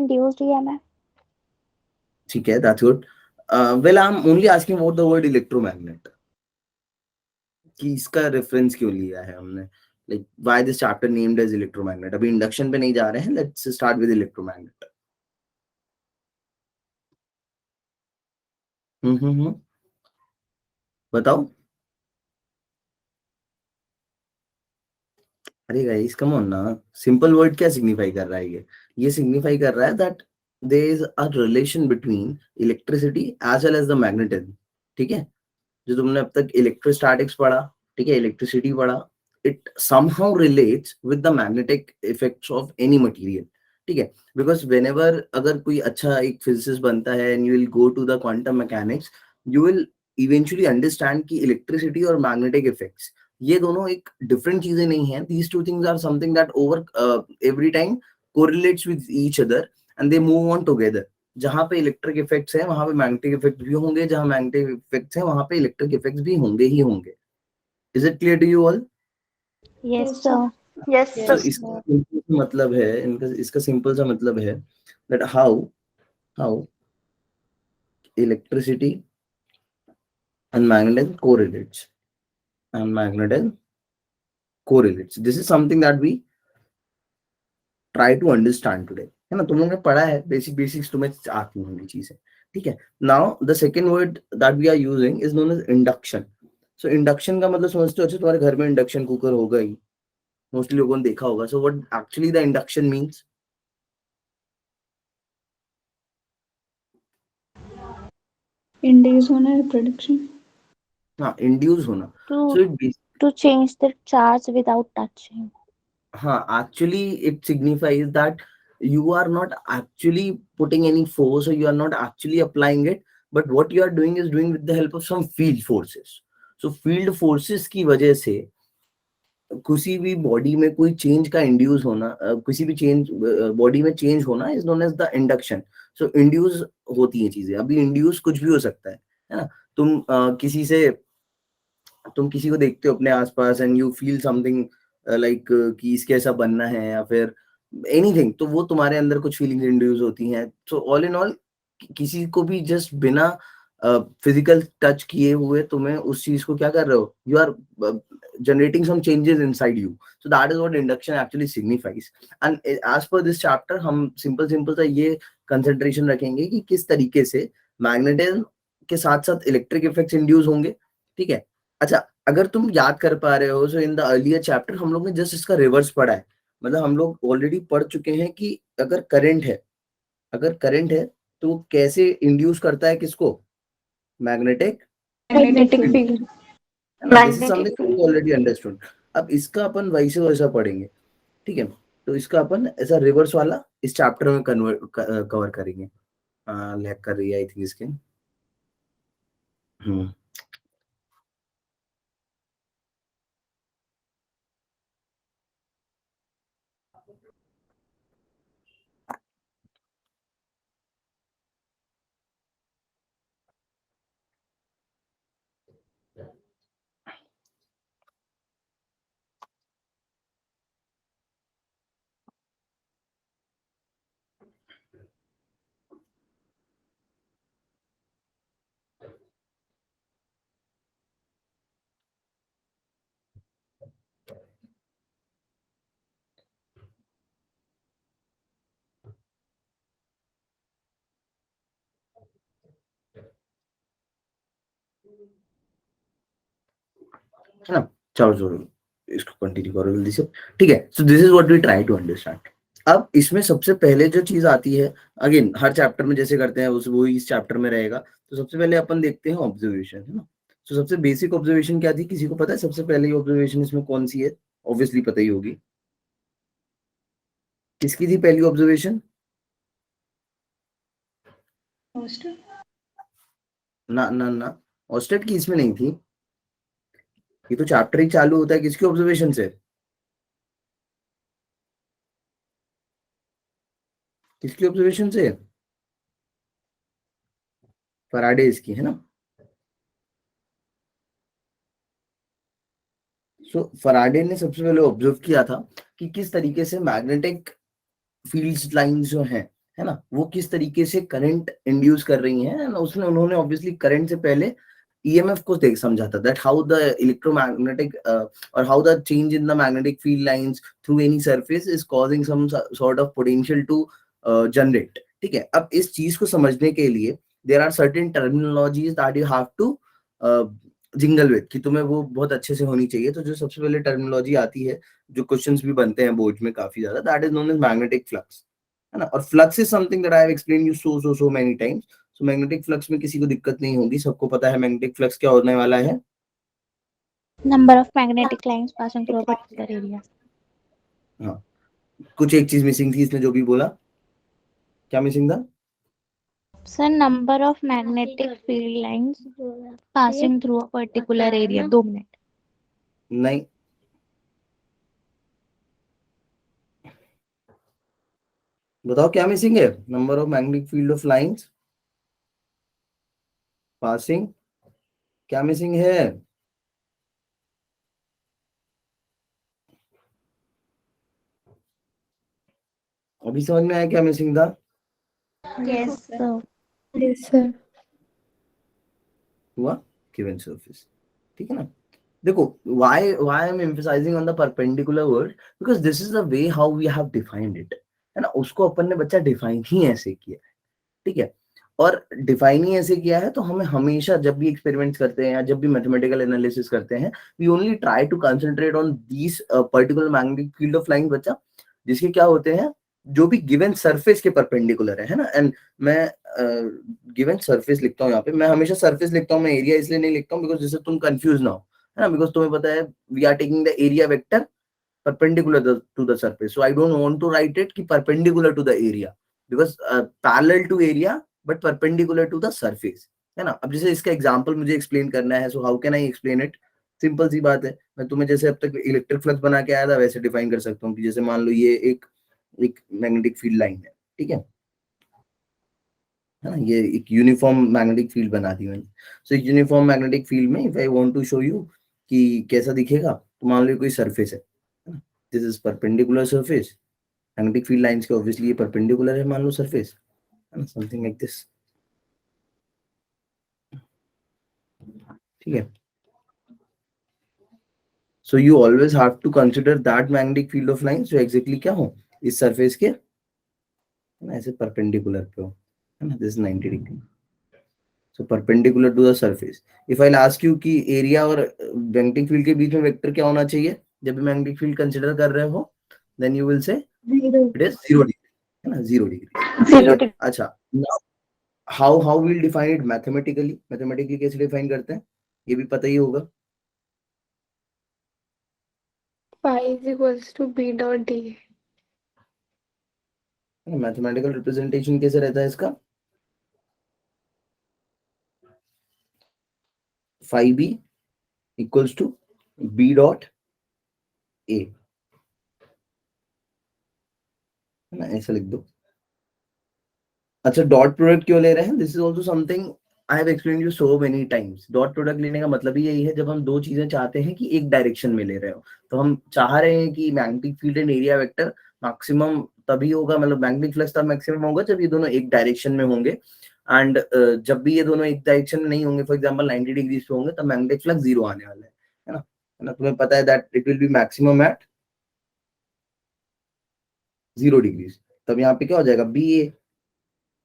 induced EMF. ठीक है, that's good. Well, I'm only asking about the word electromagnet. कि इसका रेफरेंस क्यों लिया है हमने, like why this chapter named as electromagnet. अभी इंडक्शन पे नहीं जा रहे हैं, let's start with electromagnet. बताओ. अरे गाइस कम ऑन ना, सिंपल वर्ड क्या सिग्निफाई कर रहा है ये सिग्निफाई कर रहा है that there is a relation between electricity as well as the magnetism. ठीक है, जो तुमने अब तक इलेक्ट्रोस्टैटिक्स पढ़ा, ठीक है, इलेक्ट्रिसिटी पढ़ा, it somehow relates with the magnetic effects of any material. ठीक है, बिकॉज व्हेनेवर अगर कोई अच्छा एक फिजिसिस्ट बनता है and you will go to the quantum mechanics, you will eventually understand कि इलेक्ट्रिसिटी और मैग्नेटिक इफेक्ट्स ये दोनों एक डिफरेंट चीजें नहीं है. These two things are something that over every time correlates with each other and they move on together. जहां पे इलेक्ट्रिक इफेक्ट्स हैं वहां पे मैग्नेटिक इफेक्ट भी होंगे, जहां मैग्नेटिक इफेक्ट्स हैं वहां पे इलेक्ट्रिक इफेक्ट्स भी होंगे ही होंगे. Is it clear to you all? Yes, sir. Yes, तो sir. इसका simple सा मतलब है, इसका सिंपल सा मतलब है that how electricity and magnetism correlates. This is something that we try to understand today. है ना, तुम लोगों ने पढ़ा है, बेसिक्स तुम्हें आती होंगी चीजें. ठीक है, now the second word that we are using is known as induction. So induction का मतलब समझते हो, अच्छा तुम्हारे घर में इंडक्शन कुकर होगा ही, मोस्टली लोगों ने देखा होगा. So what actually the induction means? Induce होना है, प्रोडक्शन. हाँ, इंड्यूस होना. To so it to change the charge without touching. हाँ, actually it signifies that you are not actually putting any force or you are not actually applying it, but what you are doing is doing with the help of some field forces. So field forces की वजह से किसी भी body में कोई change का induce होना, किसी भी चेंज बॉडी में चेंज होना is known as the induction. So induce होती है चीजें. अभी इंड्यूस कुछ भी हो सकता है ना. तुम किसी को देखते हो अपने आसपास and you feel something like कि इसके ऐसा बनना है या फिर एनीथिंग, तो वो तुम्हारे अंदर कुछ फीलिंग्स इंड्यूस होती हैं. सो ऑल इन ऑल किसी को भी जस्ट बिना फिजिकल टच किए हुए तुम्हें उस चीज को क्या कर रहे हो, you are generating some changes inside you. So that is what induction actually signifies. And as per this chapter हम simple सा ये concentration रखेंगे कि किस तरीके से मैग्नेटिज्म के साथ साथ इलेक्ट्रिक इफेक्ट्स इंड्यूस होंगे. ठीक है, अच्छा अगर तुम याद कर पा रहे हो, सो इन द अर्लियर चैप्टर हम लोग ने जस्ट इसका रिवर्स पढ़ा है. मतलब हम लोग ऑलरेडी पढ़ चुके हैं कि अगर करंट है तो वो कैसे इंड्यूस करता है किसको, magnetic magnetic field. Field. This is something already understood. अब इसका अपन वैसे वैसा पढ़ेंगे. ठीक है, तो इसका अपन ऐसा रिवर्स वाला इस चैप्टर में कवर करेंगे. लैग कर रही है आई थिंक इसके. है ना. चलो चलो इसको कंटिन्यू करो जल्दी से. ठीक है, so this is what we try to understand. अब इसमें सबसे पहले जो चीज आती है, अगेन हर चैप्टर में जैसे करते हैं वो इस चैप्टर में रहेगा. तो सबसे पहले अपन देखते हैं ऑब्जर्वेशन, है ना. तो सबसे बेसिक ऑब्जर्वेशन क्या थी, किसी को पता है सबसे पहले ऑब्जर्वेशन इसमें कौन सी है? ऑब्वियसली पता ही होगी. किसकी थी पहली ऑब्जर्वेशन? ना ऑस्टेट की इसमें नहीं थी. ये तो चैप्टर ही चालू होता है किसकी ऑब्जर्वेशन से? किसकी ऑब्जर्वेशन से? फैराडेज की, है ना. सो फैराडे ने सबसे पहले ऑब्जर्व किया था कि किस तरीके से मैग्नेटिक फील्ड्स लाइंस जो हैं है ना, वो किस तरीके से करंट इंड्यूस कर रही हैं, and उन्होंने ऑब्वियसली करंट से पहले ईएमएफ को देख समझा था, दैट हाउ द इलेक्ट्रोमैग्नेटिक और how the change in the magnetic field lines through any surface is causing some sort of potential to generate. ठीक है, अब इस चीज को समझने के लिए there are certain terminologies that you have to jingle with, कि तुम्हें वो बहुत अच्छे से होनी चाहिए। तो जो सबसे पहले टर्मिनोलॉजी आती है, जो क्वेश्चंस भी बनते हैं बोर्ड में काफी ज्यादा, that is known as magnetic flux, है ना। और flux is something that I have explain you so many times. So magnetic flux में किसी को दिक्कत नहीं होगी, सबको पता है मैग्नेटिक फ्लक्स क्या होने वाला है। Number of magnetic lines passing through a particular area. हाँ, कुछ एक चीज मिसिंग थी इसने जो भी बोला, क्या मिसिंग था? Sir, number of magnetic field lines passing through a particular area. 2 minute. नहीं, बताओ क्या मिसिंग है? Number of magnetic field of lines passing, क्या मिसिंग है? अभी समझ में आया क्या मिसिंग था? Yes, sir. Yes, sir. हुआ गिवन सरफेस, ठीक है ना। देखो, why I'm emphasizing on the perpendicular word, because this is the way how we have defined it, है ना। उसको अपन ने बच्चा डिफाइन ही ऐसे किया है, ठीक है। और डिफाइन ही ऐसे किया है, तो हमें हमेशा जब भी एक्सपेरिमेंट्स करते हैं या जब भी मैथमेटिकल एनालिसिस करते हैं, we only try to concentrate on these particular magnetic field of line बच्चा, जिसके क्या होते हैं, जो भी गिवन सरफेस के परपेंडिकुलर है ना। एंड मैं गिवन सरफेस लिखता हूँ यहाँ पे, मैं हमेशा सरफेस लिखता हूँ, मैं एरिया इसलिए नहीं लिखता हूँ बिकॉज जिससे तुम कंफ्यूज ना हो, है ना। बिकॉज तुम्हें पता है we are taking the area vector perpendicular to the surface, so I don't want to write it ki perpendicular to the area, because parallel to area but perpendicular to the surface, है ना। अब जैसे इसका example मुझे explain करना है, so how can I explain it? Simple सी बात है, मैं तुम्हें जैसे अब तक इलेक्ट्रिक फ्लक्स बना के आया था वैसे डिफाइन कर सकता हूँ कि जैसे मान लो ये एक मैग्नेटिक फील्ड लाइन है, ठीक है ना। ये एक यूनिफॉर्म मैग्नेटिक फील्ड बना दी मैंने। सो एक यूनिफॉर्म मैग्नेटिक फील्ड में if I want to show you कि कैसा दिखेगा, तो मान लो कोई सरफेस है ना, this is perpendicular surface, magnetic field lines के ऑब्वियसली ये परपेंडिकुलर है, मान लो सरफेस, है ना, समथिंग लाइक दिस, ठीक है। So you always have to consider that magnetic field of lines जो एग्जैक्टली क्या हो, इस सरफेस के, है ना, ऐसे परपेंडिकुलर पे हो, है ना, this 90 degree. So perpendicular to the surface. If I ask you कि एरिया और मैग्नेटिक फील्ड के बीच में वेक्टर क्या होना चाहिए जब भी मैग्नेटिक फील्ड कंसीडर कर रहे हो, then you will say it is 0 degree, है ना, 0 डिग्री। अच्छा, how will define it mathematically, mathematically कैसे डिफाइन करते हैं ये भी पता ही होगा। Phi is equals to B dot D. Mathematical representation कैसे रहता है इसका, phi B equals to B dot A, है ना, ऐसा लिख दो। अच्छा, डॉट प्रोडक्ट क्यों ले रहे हैं, this is also something I have explain you so many times. Dot product लेने का मतलब ही यही है, जब हम दो चीजें चाहते हैं कि एक डायरेक्शन में ले रहे हो, तो हम चाह रहे हैं कि magnetic field and area vector maximum तभी होगा, मतलब मैग्नेटिक फ्लक्स तब मैक्सिमम होगा जब ये दोनों एक डायरेक्शन में होंगे। एंड जब भी ये दोनों एक डायरेक्शन में नहीं होंगे, फॉर एग्जांपल 90 डिग्री पे होंगे, तब मैग्नेटिक फ्लक्स 0 आने वाला है ना, है ना। तुम्हें पता है that it will be maximum at 0 degree, तब यहाँ पे क्या हो जाएगा, बी ए,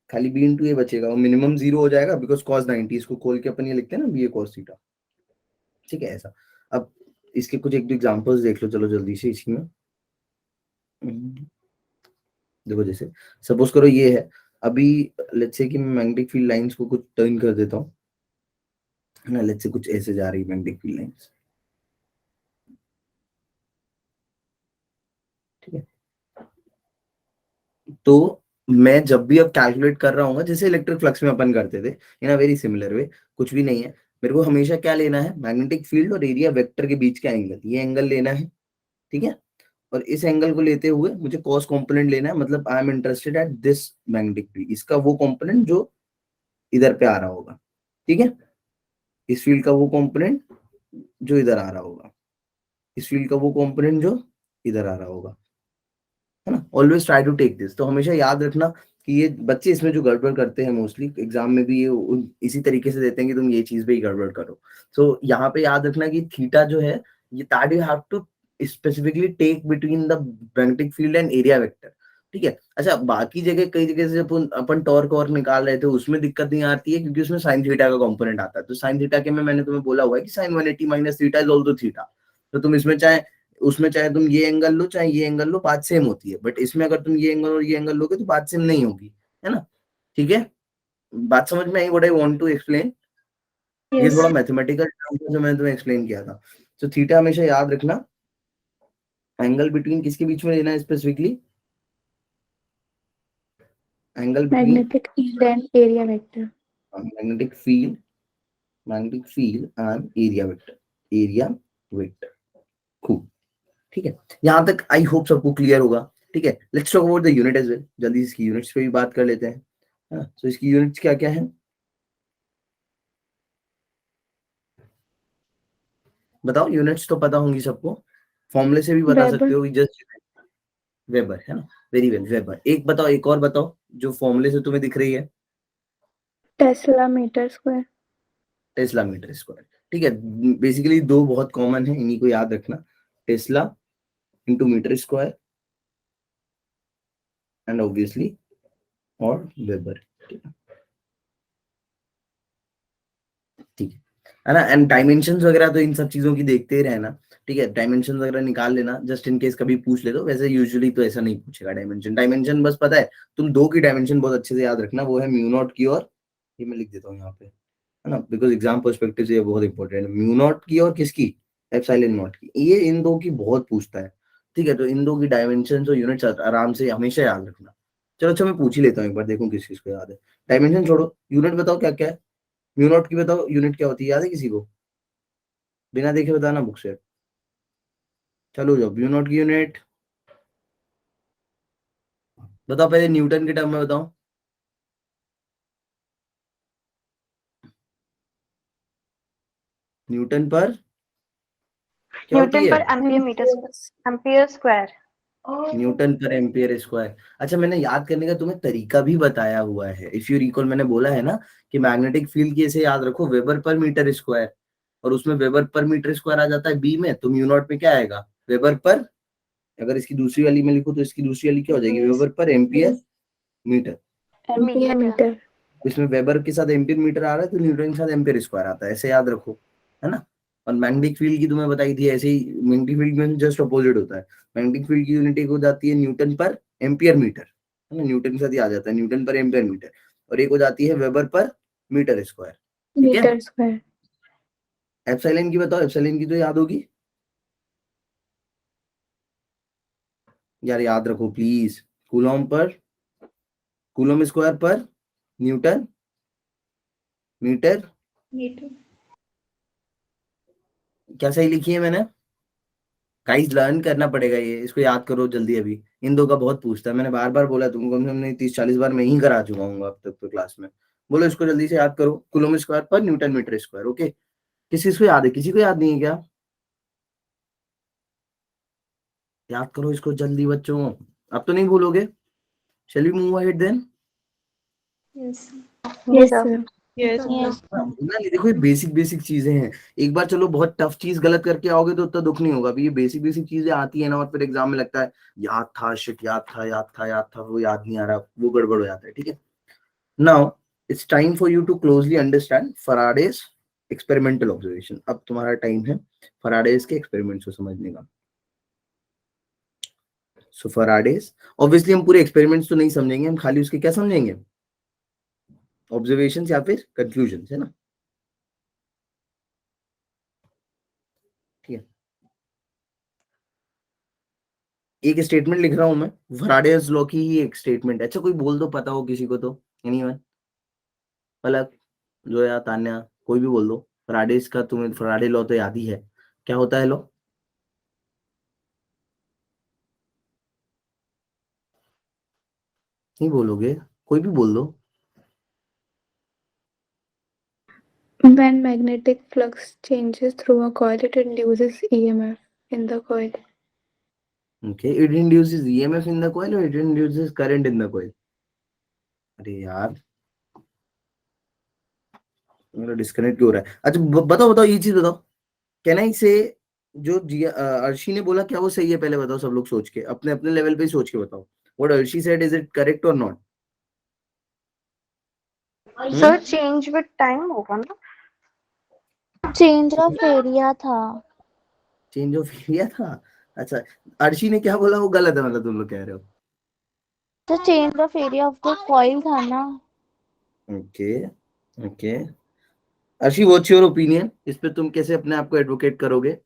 खाली बी इंटू ए बचेगा, वो मिनिमम 0 हो जाएगा बिकॉज cos 90, इसको खोल के अपन ये लिखते हैं ना, बी ए cos थीटा, ठीक है ऐसा। अब इसके कुछ एक दो एग्जांपल्स देख लो, चलो जल्दी से इसी में। देखो जैसे सपोज करो ये है, अभी लेट्स से कि मैं मैग्नेटिक फील्ड लाइंस को कुछ टर्न कर देता हूँ, है ना, लेट्स से कुछ ऐसे जा रही है मैग्नेटिक फील्ड लाइंस, ठीक है। तो मैं जब भी अब कैलकुलेट कर रहा हूँ, जैसे इलेक्ट्रिक फ्लक्स में अपन करते थे, इन अ वेरी सिमिलर वे, कुछ भी नहीं है, मेरे को हमेशा क्या लेना है, मैग्नेटिक फील्ड और एरिया वेक्टर के बीच का एंगल, ये एंगल लेना है, ठीक है। और इस एंगल को लेते हुए मुझे कॉस कंपोनेंट लेना है, मतलब I am interested at this magnetic field, इसका वो कंपोनेंट जो इधर पे आ रहा होगा, ठीक है, इस फील्ड का वो कंपोनेंट जो इधर आ रहा होगा, इस फील्ड का वो कंपोनेंट जो इधर आ रहा होगा, है ना। Always try to take this, तो हमेशा याद रखना कि ये बच्चे इसमें जो गड़बड़ करते हैं मोस्टली एग्जाम में भी ये इसी तरीके से देते हैं कि तुम ये चीज पे ही गड़बड़ करो। सो यहाँ पे याद रखना कि थीटा जो है ये that you have to specifically take between the magnetic field and area vector, ठीक है। अच्छा, बाकी जगह कई जगह से अपन टॉर्क और निकाल रहे थे उसमें दिक्कत नहीं आती है क्योंकि उसमें साइन थीटा का कंपोनेंट आता है। तो साइन थीटा के में मैंने तुम्हें बोला हुआ है कि sine 180 minus theta is also theta. तो तुम इसमें चाहे उसमें चाहे तुम ये एंगल लो चाहे ये एंगल लो, बात सेम होती है। बट इसमें अगर तुम ये एंगल और ये एंगल लोगे तो बात सेम नहीं होगी, है ना। ठीक है, बात समझ में आई what I want to explain? ये थोड़ा मैथमेटिकल टर्म जो मैंने तुम्हें एक्सप्लेन किया था। तो थीटा हमेशा याद रखना, एंगल बिटवीन किसके बीच में लेना है specifically? Angle between Magnetic field and area vector. Magnetic field and area vector. खूब, ठीक है। यहाँ तक आई होप सबको क्लियर होगा, ठीक है। Let's talk about the unit as well. जल्दी इसकी यूनिट्स पे भी बात कर लेते हैं, है ना। तो इसकी यूनिट्स क्या क्या है बताओ। यूनिट्स तो पता होंगी सबको, फॉर्मूले से भी बता Weber. सकते हो, जस्ट वेबर, है ना। Very well, weber. एक बताओ, एक और बताओ जो फॉर्मूले से तुम्हें दिख रही है। Tesla meter square. Tesla metre square, ठीक है। बेसिकली दो बहुत कॉमन है, इन्हीं को याद रखना, tesla into metre square and obviously और वेबर, ठीक है ना। एंड डायमेंशंस वगैरह तो इन सब चीजों की देखते ही रहना, ठीक है। डायमेंशन वगैरह निकाल लेना जस्ट इन केस कभी पूछ ले तो। वैसे यूजुअली तो ऐसा नहीं पूछेगा डायमेंशन बस पता है तुम दो की डायमेंशन बहुत अच्छे से याद रखना, वो है म्यू नॉट की और ये मैं लिख देता हूँ यहाँ पे, है ना, बिकॉज एग्जाम पर्सपेक्टिव से ये बहुत इंपॉर्टेंट है। म्यू नॉट की और किसकी? एप्सिलॉन नॉट की। ये इन दो की बहुत पूछता है, ठीक है। तो इन दो की डायमेंशन और यूनिट्स आराम से हमेशा याद रखना। चलो अच्छा, मैं पूछ ही लेता हूँ एक बार, देखूं किस किस को याद है। डायमेंशन छोड़ो, यूनिट बताओ क्या क्या है। म्यू नॉट की बताओ यूनिट क्या होती है, याद है किसी को? बिना देखे बताना बुक से। चलो जाओ, म्यू नॉट की यूनिट बताओ, पहले न्यूटन के टर्म में बताओ। न्यूटन पर क्या होती न्यूटन है? पर एम्पियर स्क्वायर। न्यूटन पर एम्पियर स्क्वायर। अच्छा, मैंने याद करने का तुम्हें तरीका भी बताया हुआ है। इफ यू रिकॉल, मैंने बोला है ना कि मैग्नेटिक फील्ड की ऐसे याद रखो, वेबर पर मीटर स्क्वायर, और उसमें वेबर पर मीटर स्क्वायर आ जाता है बी में, तो म्यू नॉट में क्या आएगा? वेबर पर। अगर इसकी दूसरी वाली में लिखो तो इसकी दूसरी वाली क्या हो जाएगी? वेबर पर एम्पियर मीटर। Ampere meter. इसमें वेबर के साथ एम्पियर मीटर आ रहा है तो न्यूटन के साथ एम्पियर स्क्वायर आता है, ऐसे याद रखो, है ना। और मैग्नेटिक फील्ड की तुम्हें बताई थी ऐसे ही, मैग्नेटिक फील्ड में जस्ट अपोजिट होता है। मैग्नेटिक फील्ड की यूनिट एक हो जाती है न्यूटन पर एम्पियर मीटर, है ना, न्यूटन के साथ ही आ जाता है, न्यूटन पर एम्पियर मीटर। और एक हो जाती है वेबर पर मीटर स्क्वायर, ठीक है। Meter square. एप्सिलॉन की बताओ, एप्सिलॉन की तो याद होगी यार, याद रखो प्लीज। कूलॉम पर, कूलॉम स्क्वायर पर न्यूटन मीटर। क्या सही लिखी है मैंने? गाइस लर्न करना पड़ेगा ये, इसको याद करो जल्दी। अभी इन दो का बहुत पूछता है, मैंने बार बार बोला तुमको, कम से कम 30-40 बार मैं ही करा चुका हूँ अब तक तो क्लास में। बोलो इसको जल्दी से याद करो, कूलम स्क्वायर पर न्यूटन मीटर स्क्वायर। ओके, किसी को याद है? किसी को याद नहीं है क्या? याद करो इसको जल्दी बच्चों, अब तो नहीं भूलोगे। Shall we move ahead then? Yes, sir. Yes. ना देखो, ये बेसिक बेसिक चीजें हैं। एक बार चलो बहुत टफ चीज गलत करके आओगे तो उतना दुख नहीं होगा। अभी ये बेसिक बेसिक चीजें आती है ना, और फिर एग्जाम में लगता है याद था, शिट याद था, वो याद नहीं आ रहा, वो गड़बड़ हो जाता है, ठीक है। Now it's time for you to closely understand Faraday's experimental observation. अब तुम्हारा टाइम है फैराडेज के एक्सपेरिमेंट्स को समझने का। सो फैराडेज, ऑब्वियसली हम पूरे एक्सपेरिमेंट्स तो नहीं समझेंगे, हम खाली उसके क्या समझेंगे? ऑब्जर्वेशंस या फिर कंक्लूजन, है ना, ठीक है। एक स्टेटमेंट लिख रहा हूं मैं, फैराडेज लॉ की ही एक स्टेटमेंट। अच्छा कोई बोल दो, पता हो किसी को तो, एनीवन, पलक, जोया, तान्या, कोई भी बोल दो। फैराडेज का तुम्हें फैराडे लॉ तो याद ही है, क्या होता है लॉ? नहीं बोलोगे? कोई भी बोल दो। When magnetic flux changes through a coil, it induces EMF in the coil. Okay, it induces EMF in the coil or it induces current in the coil? अरे यार मेरा डिस्कनेक्ट क्यों हो रहा है? अच्छा बताओ बताओ, ये चीज बताओ, कैन आई से जो अर्शी ने बोला क्या वो सही है? पहले बताओ, सब लोग सोच के अपने अपने लेवल पे ही सोच के बताओ, what Arshi said, is it correct और not? Sir, change with time होगा ना? चेंज ऑफ एरिया था। चेंज ऑफ एरिया था? अच्छा, अर्शी ने क्या बोला वो गलत है, मतलब तुम लोग कह रहे हो? तो change of area of the coil था ना। Okay okay, Arshi what's your opinion? इस पे तुम कैसे अपने आप को एडवोकेट करोगे?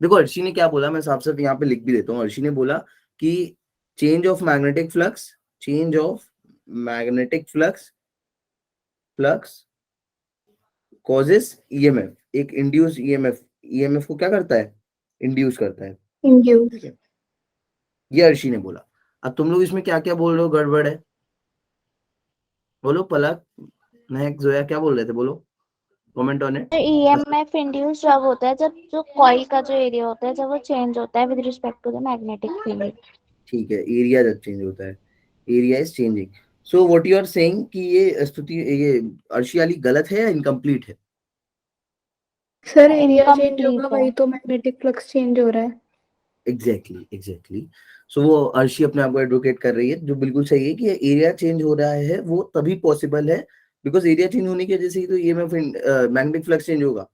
देखो अर्शी ने क्या बोला, मैं साफ साफ यहाँ पे लिख भी देता हूँ। अर्शी ने बोला कि change of magnetic flux, change of magnetic flux flux causes EMF, एक इंड्यूस ईएमएफ, ईएमएफ को क्या करता है? इंड्यूस करता है। Induce. ठीक है, ये अर्शी ने बोला। अब तुम लोग इसमें क्या क्या बोल रहे हो, गड़बड़ है? बोलो पलक, महक, जोया, क्या बोल रहे थे? बोलो, comment on it. EMF induce जब होता है जब जो कॉइल का जो एरिया होता है जब वो चेंज होता है with respect to the magnetic field. ठीक है, एरिया जब चेंज होता है, area is changing. So what you are saying कि ये स्तुति, ये अर्शी वाली गलत है या इनकम्प्लीट है? सर एरिया चेंज Complete होगा है। वही तो मैग्नेटिक फ्लक्स चेंज हो रहा है। Exactly exactly. सो वो अर्शी अपने आप को एडवोकेट कर रही है, जो बिल्कुल सही है कि एरिया चेंज हो रहा है वो तभी पॉसिबल है, बिकॉज एरिया चेंज होने की वजह से ही तो ईएमएफ मैग्नेटिक फ्लक्स चेंज होगा।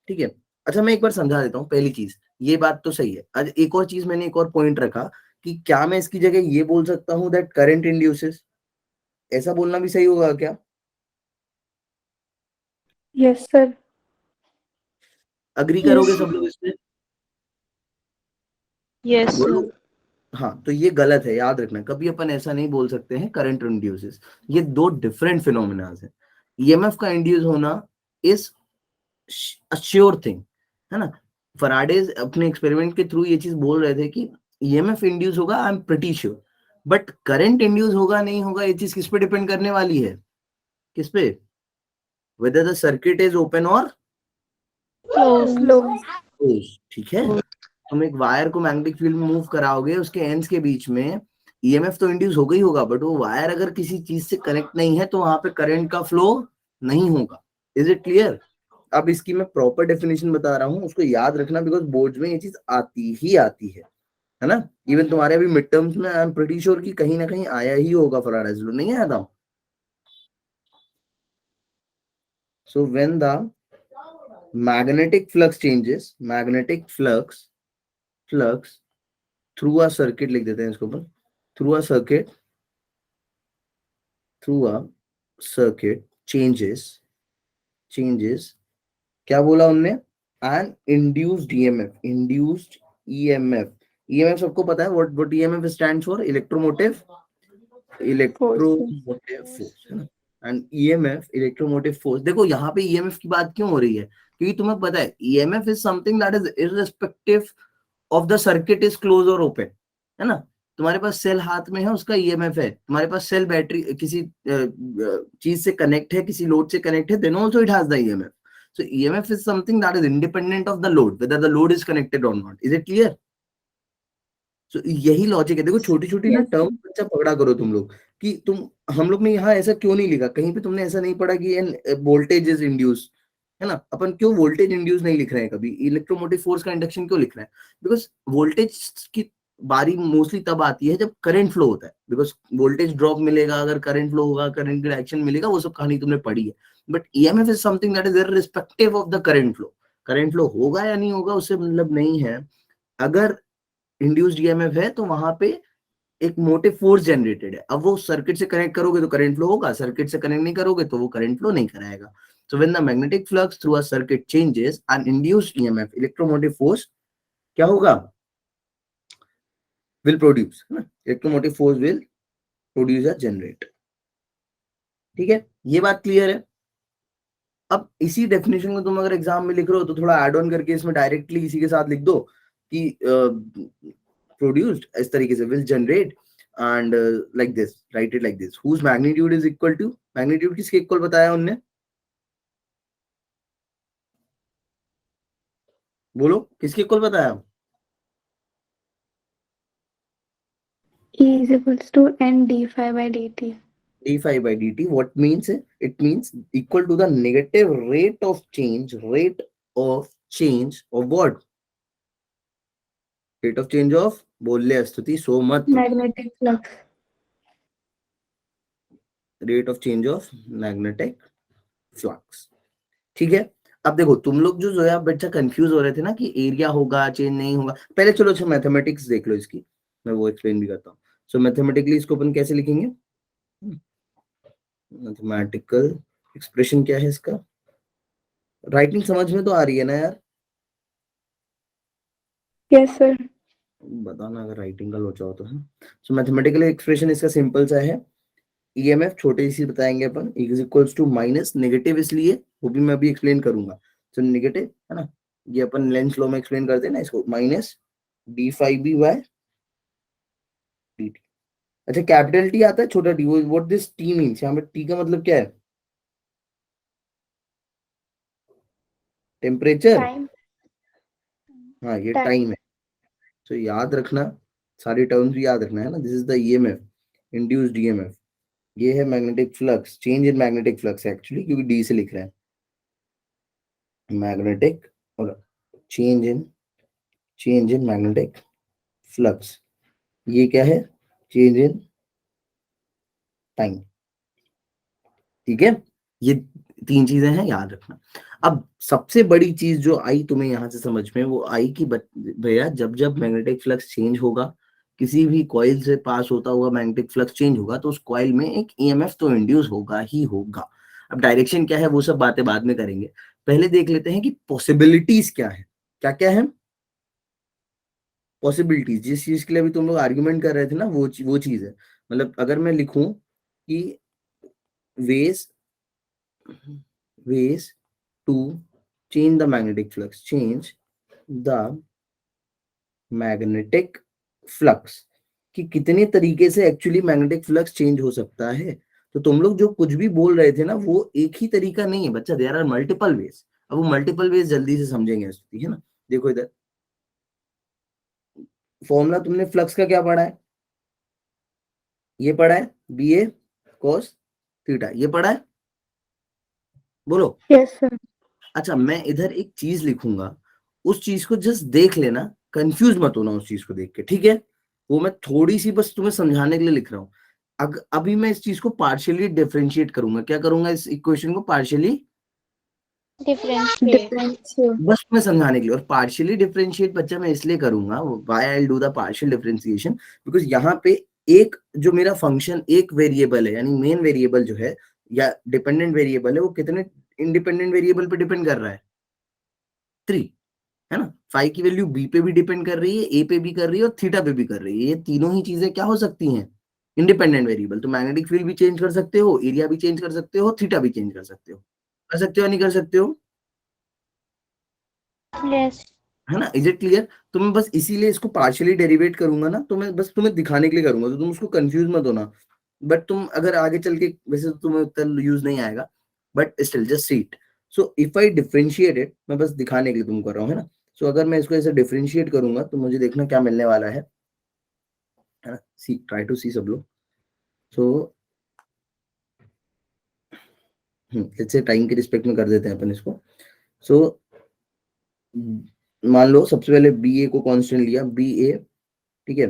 ठीक है, अच्छा मैं एक बार समझा देता हूँ। पहली चीज, ये बात तो सही है। आज एक और चीज, मैंने एक और पॉइंट रखा कि क्या मैं इसकी जगह ये बोल सकता हूँ दैट करंट इंड्यूसेस, ऐसा बोलना भी सही होगा क्या? Yes sir. अग्री करोगे यस सब लोग इसमें? यस बोलो। हाँ, तो ये गलत है, याद रखना, कभी अपन ऐसा नहीं बोल सकते हैं करंट इंड्यूसेस। ये दो डिफरेंट फिनोमिना है। ईएमएफ का इंड्यूस होना इज श्योर थिंग, है ना? फराडे अपने एक्सपेरिमेंट के थ्रू ये चीज बोल रहे थे कि ईएमएफ इंड्यूस होगा, I am pretty sure, but current induce होगा नहीं होगा, ये चीज किस पे डिपेंड करने वाली है? किस पे? Whether the circuit is open और क्लोज। क्लोज। ठीक है, तुम एक वायर को मैग्नेटिक फील्ड में मूव कराओगे, उसके एंड्स के बीच में ईएमएफ तो इंड्यूस होगा ही होगा, बट वो वायर अगर किसी चीज से कनेक्ट नहीं है तो वहां पे करंट का फ्लो नहीं होगा। Is it clear? अब इसकी मैं प्रॉपर डेफिनेशन बता रहा हूँ, उसको याद रखना, बिकॉज बोर्ड्स में ये चीज आती ही आती है ना? इवन तुम्हारे अभी मिड टर्म्स में आई एम प्रीटी श्योर कि कहीं ना कहीं आया ही होगा, फराडेज लॉ नहीं आया था? So when the magnetic flux changes, magnetic flux through a circuit, लिख देते हैं इसको ऊपर, through a circuit changes, क्या बोला उनने? an induced EMF सबको पता है what EMF stands for, electromotive force, है ना? And EMF electromotive force. देखो यहाँ पे ईएमएफ की बात क्यों हो रही है, क्योंकि तुम्हें पता है EMF is something that is irrespective of the circuit is close और ओपन, है ना? तुम्हारे पास सेल हाथ में है, उसका ईएमएफ है। तुम्हारे पास सेल बैटरी किसी चीज से कनेक्ट है, किसी लोड से कनेक्ट है, then also it has the EMF. So EMF is something that is independent of the load, whether the load is connected or not. Is it clear? तो यही logic है। देखो छोटी छोटी ना यस टर्म अच्छा पकड़ा करो तुम लोग, कि तुम, हम लोग ने यहाँ ऐसा क्यों नहीं लिखा, कहीं पे तुमने ऐसा नहीं पढ़ा कि वोल्टेज इज इंड्यूस, है ना? अपन क्यों वोल्टेज इंड्यूस नहीं लिख रहे हैं कभी, इलेक्ट्रोमोटिव फोर्स का इंडक्शन क्यों लिख रहे हैं? बिकॉज वोल्टेज की बारी मोस्टली तब आती है जब करंट फ्लो होता है, बिकॉज वोल्टेज ड्रॉप मिलेगा अगर करंट फ्लो होगा, करंट की डायरेक्शन मिलेगा, वो सब कहानी तुमने पढ़ी है। But EMF is something that is irrespective of the current flow. Current flow होगा या नहीं होगा उससे मतलब नहीं है। अगर इंड्यूस्ड ईएमएफ है तो वहां पे एक मोटिव फोर्स जनरेटेड है। अब वो सर्किट से कनेक्ट करोगे तो करंट फ्लो होगा, सर्किट से कनेक्ट नहीं करोगे तो वो करंट फ्लो नहीं कराएगा। So when the magnetic flux through a circuit changes and induced EMF electromotive force क्या होगा? विल प्रोड्यूस, है ना? इलेक्ट्रोमोटिव फोर्स विल प्रोड्यूस या जनरेट। ठीक है, ये बात क्लियर है? अब इसी डेफिनेशन को तुम अगर एग्जाम में लिख रहे हो तो थोड़ा ऐड ऑन करके इसमें डायरेक्टली इसी के साथ लिख दो कि प्रोड्यूस्ड इस तरीके से, will generate and like this, right it like this, whose magnitude is equal to, magnitude किसके इक्वल बताया उनने? बोलो किसके इक्वल बताया? E is equals to N d phi by dt. d phi by dt. What means it means equal to the negative rate of change of what? Rate of change of, बोल स्तुति सो मत, Magnetic flux. Rate of change of magnetic flux. ठीक है, अब देखो तुम लोग जो है बच्चा कंफ्यूज हो रहे थे ना कि एरिया होगा चेंज नहीं होगा, पहले चलो अच्छा मैथमेटिक्स देख लो इसकी, मैं वो एक्सप्लेन भी करता हूँ। सो मैथमेटिकली इसको अपन कैसे लिखेंगे, मैथमेटिकल एक्सप्रेशन क्या है इसका, राइटिंग समझ में तो आ रही है ना यार, Yes, sir. बताना अगर राइटिंग का लोचा हो तो है। सो मैथमेटिकल एक्सप्रेशन इसका सिंपल सा है, ईएमएफ छोटे सी बताएंगे अपन, is equals to minus, negative इसलिए वो भी मैं अभी एक्सप्लेन करूंगा, तो नेगेटिव है ना, ये अपन लेंस लॉ में एक्सप्लेन करते हैं ना इसको, minus d phi B by d t. अच्छा कैपिटल टी आता है, छोटा टी, वो व्हाट दिस टी मींस, यहाँ पे टी का मतलब क्या है, टेम्परेचर, Time. हाँ ये Time. टाइम है। तो याद रखना, सारी टर्म्स भी याद रखना है ना, this is the EMF, induced EMF, ये है magnetic flux, change in magnetic flux actually, क्योंकि डी से लिख रहे हैं मैग्नेटिक, और चेंज इन मैग्नेटिक फ्लक्स, ये क्या है, चेंज इन टाइम। ठीक है, ये तीन चीजें हैं, याद रखना। अब सबसे बड़ी चीज जो आई तुम्हें यहां से समझ में, वो आई कि भैया जब जब मैग्नेटिक फ्लक्स चेंज होगा, किसी भी कॉइल से पास होता हुआ मैग्नेटिक फ्लक्स चेंज होगा, तो उस कॉइल में एक ईएमएफ तो इंड्यूस होगा ही होगा। अब डायरेक्शन क्या है वो सब बातें बाद में करेंगे, पहले देख लेते हैं कि पॉसिबिलिटीज क्या है, क्या क्या है पॉसिबिलिटीज, जिस चीज के लिए अभी तुम लोग आर्ग्यूमेंट कर रहे थे ना, वो चीज है। मतलब अगर मैं लिखूं कि veg ways to change the magnetic flux, change the magnetic flux, कि कितने तरीके से एक्चुअली मैग्नेटिक फ्लक्स चेंज हो सकता है। तो तुम लोग जो कुछ भी बोल रहे थे ना, वो एक ही तरीका नहीं है बच्चा, देयर आर मल्टीपल वेज। अब वो मल्टीपल वेज जल्दी से समझेंगे स्तुति, है ना। देखो इधर फॉर्मूला तुमने फ्लक्स का क्या पढ़ा है, ये पढ़ा है बी ए कॉस थीटा, ये पढ़ा है, बोलो। Yes, sir. अच्छा मैं इधर एक चीज लिखूंगा, उस चीज को जस्ट देख लेना, कंफ्यूज मत होना उस चीज को देख के, ठीक है। वो मैं थोड़ी सी बस तुम्हें समझाने के लिए लिख रहा हूँ। अभी मैं इस चीज को पार्शियली डिफरेंशिएट करूंगा, क्या करूंगा, इस इक्वेशन को पार्शियली, डिफरेंशिएट। Differentiate. बस मैं समझाने के लिए। और पार्शियली डिफरेंशिएट बच्चा मैं इसलिए करूंगा, why I will do the partial differentiation, because यहाँ पे एक जो मेरा फंक्शन एक वेरिएबल है, यानी मेन वेरिएबल जो है या डिपेंडेंट वेरिएबल है, वो कितने इंडिपेंडेंट वेरिएबल पे डिपेंड कर रहा है, 3, है ना। फाई की वैल्यू बी पे भी डिपेंड कर रही है, ए पे भी कर रही है, और थीटा पे भी कर रही है। ये तीनों ही चीजें क्या हो सकती हैं, इंडिपेंडेंट वेरिएबल। तो मैग्नेटिक फील्ड भी चेंज कर सकते हो, एरिया भी चेंज कर सकते हो, थीटा भी चेंज कर सकते हो या नहीं कर सकते हो, यस। है ना। Is it clear. तो मैं बस इसीलिए इसको पार्शियली डेरिवेट करूंगा ना, तो मैं बस तुम्हें दिखाने के लिए करूंगा, तो तुम उसको कंफ्यूज मत होना। बट तुम अगर आगे चल के, वैसे तो तुम्हें उतना यूज नहीं आएगा, but still just see it. So if I differentiate it, मैं बस दिखाने के लिए तुम कर रहा हूँ, है ना। सो अगर मैं इसको ऐसे डिफरेंशिएट करूंगा, तो मुझे देखना क्या मिलने वाला है ना। सी, ट्राई टू सी सब लोग। सो लेट्स से टाइम के रिस्पेक्ट में कर देते हैं अपन इसको। सो मान लो सबसे पहले बी ए को कांस्टेंट लिया, बी ए, ठीक है,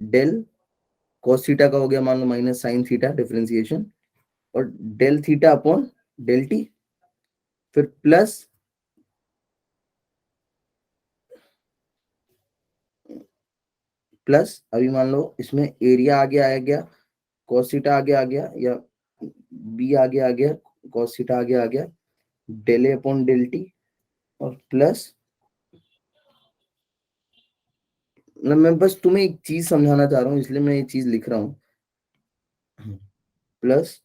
डेल cos थीटा का हो गया मान लो माइनस साइन थीटा, डिफरेंशिएशन, और del theta upon del t, फिर प्लस अभी मान लो इसमें एरिया आगे आ गया, cos थीटा आगे आ गया, या बी आगे आ गया, cos थीटा आगे आ गया, del A upon del T, और प्लस, मैं बस तुम्हें एक चीज समझाना चाह रहा हूँ, इसलिए मैं ये चीज लिख रहा हूँ, प्लस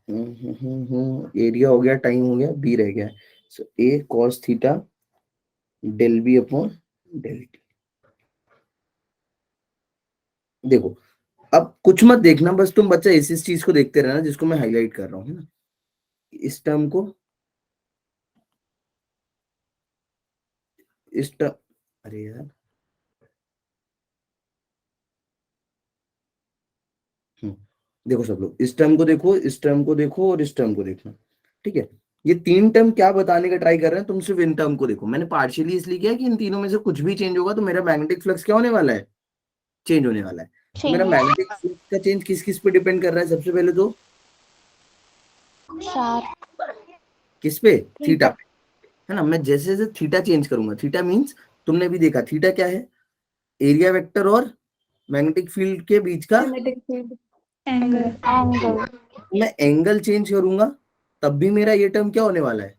एरिया हो गया, टाइम हो गया, बी रह गया, so A cos theta del B upon del t. देखो अब कुछ मत देखना, बस तुम बच्चा इस चीज को देखते रहना जिसको मैं हाईलाइट कर रहा हूँ, है ना। इस टर्म को, इस टर्म, अरे यार देखो सब लोग, इस टर्म को देखो, इस टर्म को देखो और इस टर्म को देखो, ठीक है। ये तीन टर्म क्या बताने का ट्राई कर रहे हैं, तुम सिर्फ इन टर्म को देखो। मैंने पार्शियली इसलिए किया कि इन तीनों में से कुछ भी चेंज होगा तो मेरा मैग्नेटिक फ्लक्स क्या होने वाला है, चेंज होने वाला है। तो मेरा मैग्नेटिक फ्लक्स का चेंज किस किस पे डिपेंड कर रहा है, सबसे पहले तो शार्प किस पे, थीटा पे, है ना। मैं जैसे जैसे थीटा चेंज करूंगा, थीटा मींस तुमने भी देखा थीटा क्या है, एरिया वेक्टर और मैग्नेटिक फील्ड के बीच का Magnetic field angle. एंगल मैं एंगल चेंज करूंगा तब भी मेरा ये टर्म क्या होने वाला है,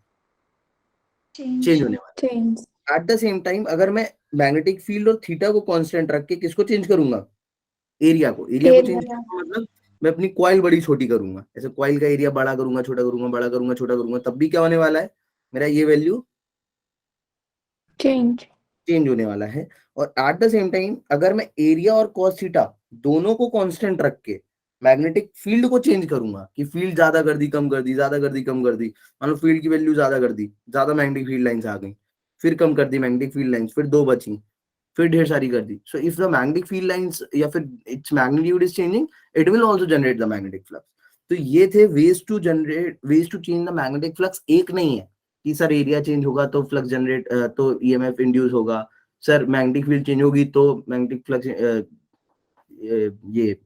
चेंज होने वाला Change. है। एट द सेम टाइम अगर मैं मैग्नेटिक फील्ड और थीटा को कांस्टेंट रख के किसको चेंज करूंगा, एरिया को चेंज Area. करूंगा, मतलब मैं अपनी कॉइल बड़ी छोटी करूंगा, ऐसे कॉइल का एरिया बड़ा करूंगा, छोटा करूंगा, बड़ा करूंगा, छोटा करूंगा, तब भी क्या होने वाला है, मेरा ये वैल्यू Change. चेंज होने वाला है। और एट द सेम टाइम अगर मैं एरिया और कॉस थीटा दोनों को कांस्टेंट रख के मैग्नेटिक फील्ड को चेंज करूंगा, कि फील्ड ज्यादा कर दी, कम कर दी, ज्यादा कर दी, कम कर दी, मान लो फील्ड की वैल्यू ज्यादा कर दी, ज्यादा मैग्नेटिक फील्ड लाइंस आ गई, फिर कम कर दी मैग्नेटिक फील्ड लाइंस, फिर दो बची, फिर ढेर सारी कर दी। So if the magnetic field lines या फिर it's magnitude is changing, it will also generate the magnetic flux. तो ये थे ways to change the magnetic flux. एक नहीं है कि सर एरिया चेंज होगा तो फ्लक्स जनरेट, तो ईएमएफ इंड्यूस होगा, सर मैग्नेटिक फील्ड चेंज होगी तो मैग्नेटिक फ्लक्स ये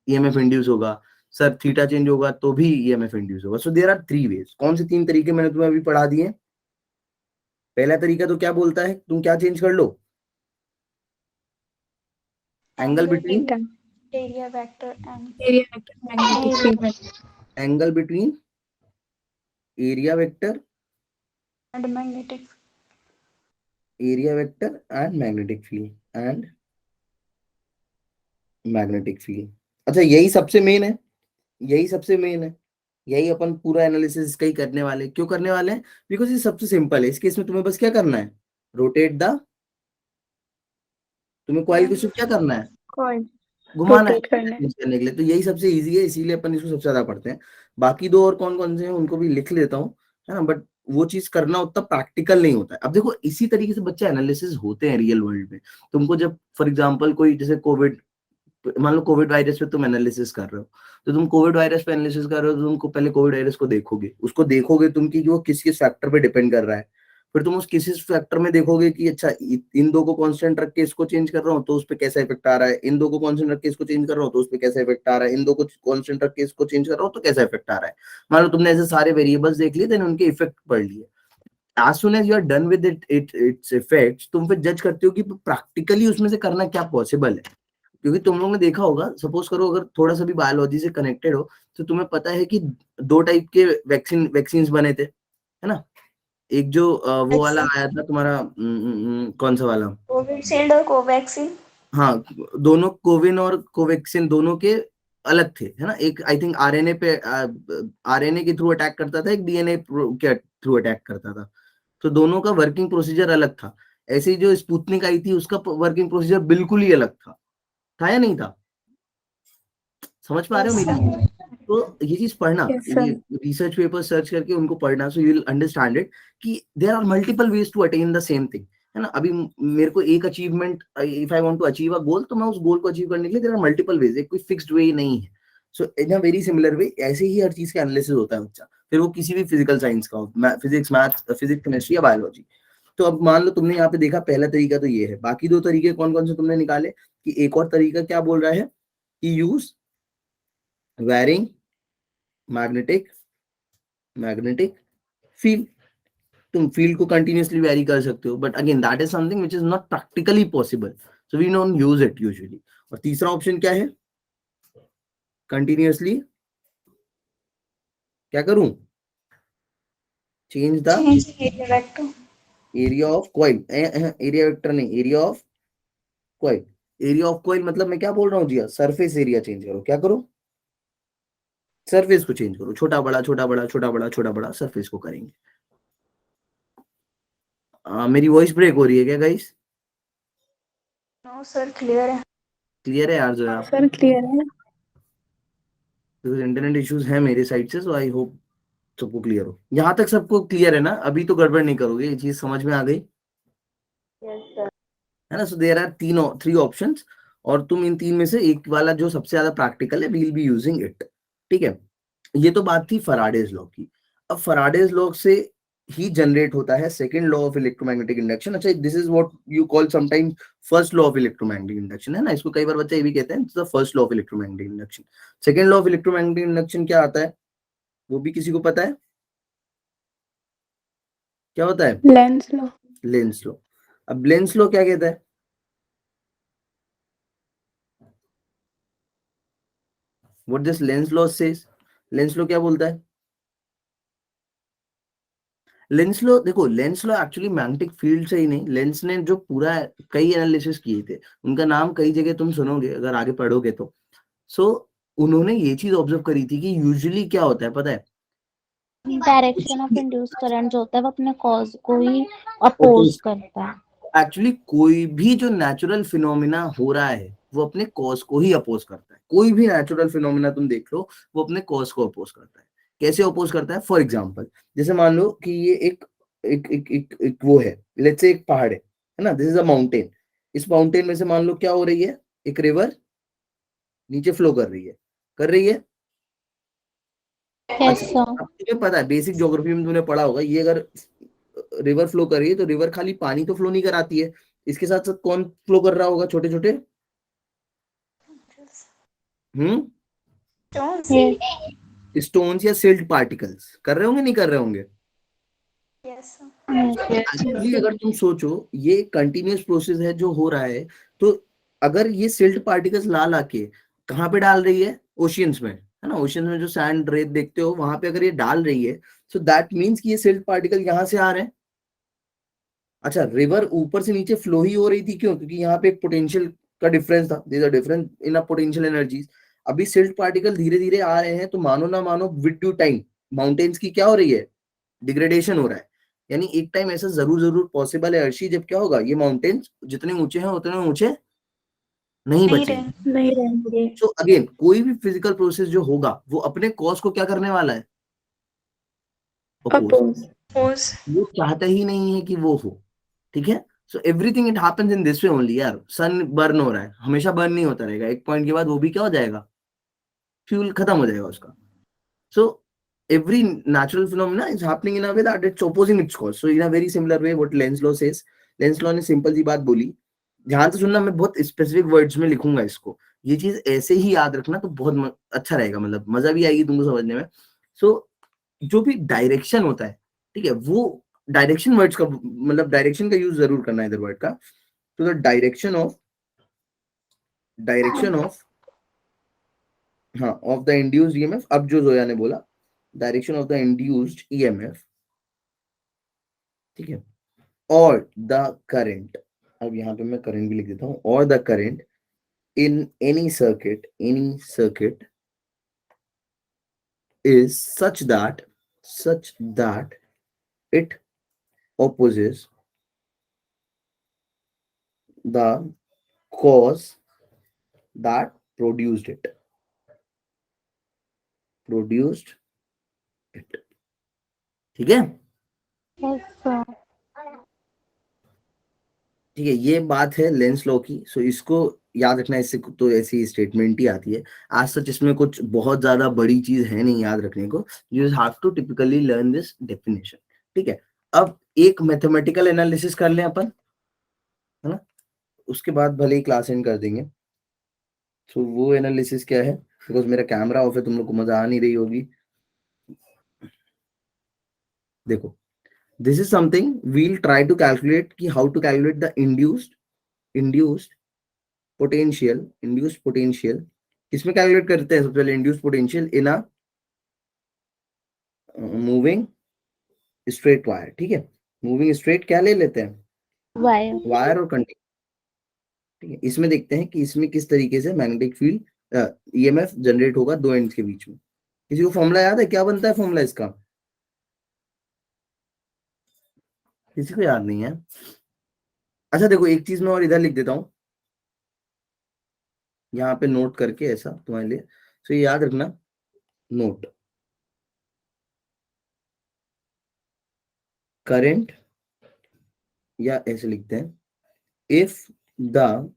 ईएमएफ इंड्यूस होगा, सर थीटा चेंज होगा तो भी ईएमएफ इंड्यूस होगा। सो देयर आर थ्री वेज। कौन से तीन तरीके मैंने तुम्हें अभी पढ़ा दिए। पहला तरीका तो क्या बोलता है, तुम क्या चेंज कर लो, angle between, Theta. Area vector and Area vector. Magnetic field vector. Angle between area vector magnetic and magnetic field. अच्छा यही सबसे मेन है, यही अपन पूरा एनालिसिस इसका ही करने वाले। क्यों करने वाले हैं, बिकॉज ये सबसे सिंपल है। इस केस में तुम्हें बस क्या करना है, रोटेट द, तुम्हें कॉइल को सिर्फ क्या करना है, Coil. घुमाना है Rotate करना है. चेंज करने के लिए। तो यही सबसे इजी है, इसीलिए अपन इसको सबसे ज्यादा पढ़ते हैं। बाकी दो और कौन कौन से हैं उनको भी लिख लेता हूँ, है ना, बट वो चीज करना उतना प्रैक्टिकल नहीं होता है। अब देखो इसी तरीके से बच्चे एनालिसिस होते हैं रियल वर्ल्ड में। तुमको जब फॉर एग्जांपल कोई जैसे कोविड, मान लो कोविड वायरस पे तुम एनालिसिस कर रहे हो, तो तुम कोविड वायरस पे एनालिसिस कर रहे हो तो तुमको पहले कोविड वायरस को देखोगे, उसको देखोगे तुम कि वो किस किस फैक्टर पे डिपेंड कर रहा है। फिर तुम उस किसी फैक्टर में देखोगे कि अच्छा इन दो को कांस्टेंट रख के इसको चेंज कर रहा हूँ तो उस पर कैसा इफेक्ट आ रहा है, इन दो को कांस्टेंट रख के इसको चेंज कर रहा हूँ तो उस पर कैसा इफेक्ट आ रहा है, इन दो को कांस्टेंट रख के इसको चेंज कर रहा हूँ तो कैसा इफेक्ट आ रहा है। मान लो तुमने ऐसे सारे वेरिएबल्स देख लिए, देन उनके इफेक्ट पढ़ लिए। as soon as you are done with its effects, तुम फिर जज करते हो कि प्रैक्टिकली उसमें से करना क्या पॉसिबल है। क्योंकि तुम लोगों ने देखा होगा, सपोज करो अगर थोड़ा सा भी बायोलॉजी से कनेक्टेड हो तो तुम्हें पता है कि दो टाइप के वैक्सीन बने थे, है ना। एक जो वो वाला आया था तुम्हारा, कौन सा वाला, कोविशील्ड और कोवैक्सीन। हाँ, दोनों कोविन और कोवैक्सीन दोनों के अलग थे, है ना। एक आई थिंक आरएनए पे, आरएनए के थ्रू अटैक करता था, एक डीएनए के थ्रू अटैक करता था। तो दोनों का वर्किंग प्रोसीजर अलग था। ऐसे ही जो स्पुतनिक आई थी उसका वर्किंग प्रोसीजर बिल्कुल ही अलग था या नहीं था। समझ पा रहे हो मेरी, तो ये चीज पढ़ना, Yes, sir. ये रिसर्च पेपर सर्च करके उनको पढ़ना, so you will understand it कि there are multiple ways to attain the same thing, है ना। अभी मेरे को एक achievement, if I want to achieve a goal, तो मैं उस गोल को अचीव करने के लिए देयर आर मल्टीपल वेज, एक कोई फिक्स्ड वे नहीं है। सो इन अ वेरी सिमिलर वे ऐसे ही हर चीज का एनालिसिस होता है बच्चा, फिर वो किसी भी फिजिकल साइंस का हो, फिजिक्स, मैथ्स, फिजिक्स, केमिस्ट्री या बायोलॉजी। तो अब मान लो तुमने यहाँ पे देखा पहला तरीका तो ये है, बाकी दो तरीके कौन कौन से तुमने निकाले, कि एक और तरीका क्या बोल रहा है कि यूज वैरिंग मैग्नेटिक फील्ड। तुम फील्ड को कंटिन्यूअसली वेरी कर सकते हो, but again that is something which is not practically possible, so we don't use it usually. और तीसरा ऑप्शन क्या है, कंटिन्यूअसली क्या करूं, change the area vector. Area of coil, area vector नहीं, area of coil. Area of coil मतलब मैं क्या बोल रहा हूँ जी, सरफेस एरिया चेंज करो। क्या करो, सरफेस को चेंज करो, छोटा बड़ा छोटा बड़ा छोटा बड़ा छोटा बड़ा सरफेस को करेंगे। मेरी वॉइस ब्रेक हो रही है क्या गाइस, नो सर, क्लियर है। क्लियर है यार जो है, Sir, clear है. इंटरनेट इश्यूज है मेरे साइड से, सो आई होप सबको क्लियर हो। यहाँ तक सबको क्लियर है ना, अभी तो गड़बड़ नहीं करोगे, ये चीज समझ में आ गई, यस सर। है ना। So there are three options, और तुम इन तीन में से एक वाला जो सबसे ज्यादा प्रैक्टिकल है, वील बी यूजिंग इट। ठीक है, ये तो बात थी फराडेज लॉ की। अब फराडेज लॉ से ही जनरेट होता है second law of electromagnetic induction. अच्छा, this is what you call sometimes first law of electromagnetic induction, है ना, इसको कई बार बच्चे ये भी कहते हैं the first law of electromagnetic induction. Second law of electromagnetic induction क्या आता है, वो भी किसी को पता है? क्या होता है? Lenz law. Lenz law. अब लेंस लॉ क्या कहता है? What this Lenz law says, Lenz law क्या बोलता है? लेंस लॉ, देखो Lenz law actually magnetic field से ही नहीं, लेंस ने जो पूरा कई एनालिसिस किए थे, उनका नाम कई जगह तुम सुनोगे अगर आगे पढ़ोगे तो। सो उन्होंने ये चीज ऑब्जर्व करी थी कि यूजुअली क्या होता है पता है, डायरेक्शन ऑफ इंड्यूस करंट जो होता है वो अपने कॉज को ही अपोज करता है। एक्चुअली कोई भी जो नेचुरल फिनोमिना हो रहा है वो अपने कॉज को ही अपोज करता है। कोई भी नेचुरल फिनोमिना तुम देख लो, वो अपने कॉज को अपोज करता है। कैसे अपोज करता है? फॉर एग्जाम्पल, जैसे मान लो कि ये एक वो है, लेट्स से एक पहाड़ है ना, दिस इज अ माउंटेन। इस माउंटेन में से मान लो क्या हो रही है, एक रिवर नीचे फ्लो कर रही है, कर रही है। यस अच्छा, सर। अब तुम्हें पता है बेसिक ज्योग्राफी में तुमने पढ़ा होगा, ये अगर रिवर फ्लो कर रही है तो रिवर खाली पानी तो फ्लो नहीं कराती है, इसके साथ साथ कौन फ्लो कर रहा होगा? छोटे छोटे स्टोन्स या सिल्ट पार्टिकल्स कर रहे होंगे, नहीं कर रहे होंगे? एक्चुअली अगर तुम सोचो, ये कंटिन्यूअस प्रोसेस है जो हो रहा है, तो अगर ये सिल्ट पार्टिकल्स ला ला के कहाँ पे डाल रही है? ओशियंस में, है ना, ओशियंस में जो सैंड रेत देखते हो वहां पे अगर ये डाल रही है, सो दैट मीन्स कि ये सिल्ट पार्टिकल यहाँ से आ रहे हैं। अच्छा, रिवर ऊपर से नीचे फ्लो ही हो रही थी, क्यों? क्योंकि यहाँ पे एक पोटेंशियल का डिफरेंस था, there is a difference in a potential energies. अभी सिल्ट पार्टिकल धीरे धीरे आ रहे हैं, तो मानो ना मानो विद ड्यू टाइम माउंटेन्स की क्या हो रही है? डिग्रेडेशन हो रहा है। यानी एक टाइम ऐसा जरूर जरूर पॉसिबल है अर्शी, जब क्या होगा, ये माउंटेन्स जितने ऊंचे हैं उतने ऊंचे नहीं बचेंगे। नहीं रहेंगे। तो अगेन कोई भी फिजिकल प्रोसेस जो होगा वो अपने कॉज को क्या करने वाला है? अपोज। अपोज। वो चाहता ही नहीं है कि वो हो, ठीक है। So everything it happens in this way only. यार सन बर्न हो रहा है, हमेशा बर्न नहीं होता रहेगा, एक पॉइंट के बाद वो भी क्या हो जाएगा? फ्यूल खत्म हो जाएगा उसका। So every natural phenomena is happening in a way that it's opposing its cause. So in a very similar way, what Lenz law says, Lenz law ने सिंपल सी बात बोली, ध्यान से सुनना, मैं बहुत स्पेसिफिक वर्ड्स में लिखूंगा इसको, ये चीज ऐसे ही याद रखना तो बहुत अच्छा रहेगा, मतलब मजा भी आएगी तुमको समझने में। सो जो भी डायरेक्शन होता है, ठीक है, वो डायरेक्शन वर्ड्स का, मतलब डायरेक्शन का यूज जरूर करना है इधर वर्ड का। तो द डायरेक्शन ऑफ हाँ ऑफ द इंड्यूस्ड ईएमएफ, अब जो जोया ने बोला, direction of the induced EMF, ठीक है, और द करंट, अब यहाँ पे मैं करंट भी लिख देता हूँ, और the current in any circuit is such that it opposes the cause that produced it। ठीक है, यस सर। ठीक है, ये बात है लेंस लॉ की। सो इसको याद रखना, इससे तो ऐसी स्टेटमेंट ही आती है। आज सच इसमें कुछ बहुत ज्यादा बड़ी चीज है नहीं याद रखने को, you have to typically learn this definition. ठीक है, अब एक मैथमेटिकल एनालिसिस कर लें अपन, है ना, उसके बाद भले ही क्लास एंड कर देंगे। तो वो एनालिसिस क्या है, बिकॉज मेरा कैमरा ऑफ है, तुम लोग को मजा आ नहीं रही होगी। देखो, this is something we'll try to calculate कि how to calculate the induced potential. किसमें कैलकुलेट करते हैं? सबसे पहले induced potential in a moving straight wire. ठीक है, मूविंग स्ट्रेट क्या ले लेते हैं? वायर और कंडक्टर। ठीक है, इसमें देखते हैं कि इसमें किस तरीके से मैग्नेटिक फील्ड ईएमएफ जनरेट होगा दो एंड्स के बीच में। किसी को फॉर्मूला याद है? क्या बनता है फॉर्मूला इसका? किसी को याद नहीं है? अच्छा देखो, एक चीज मैं और इधर लिख देता हूँ, यहाँ पे नोट करके ऐसा तुम्हारे लिए, तो ये याद रखना, नोट करंट, या ऐसे लिखते हैं, if the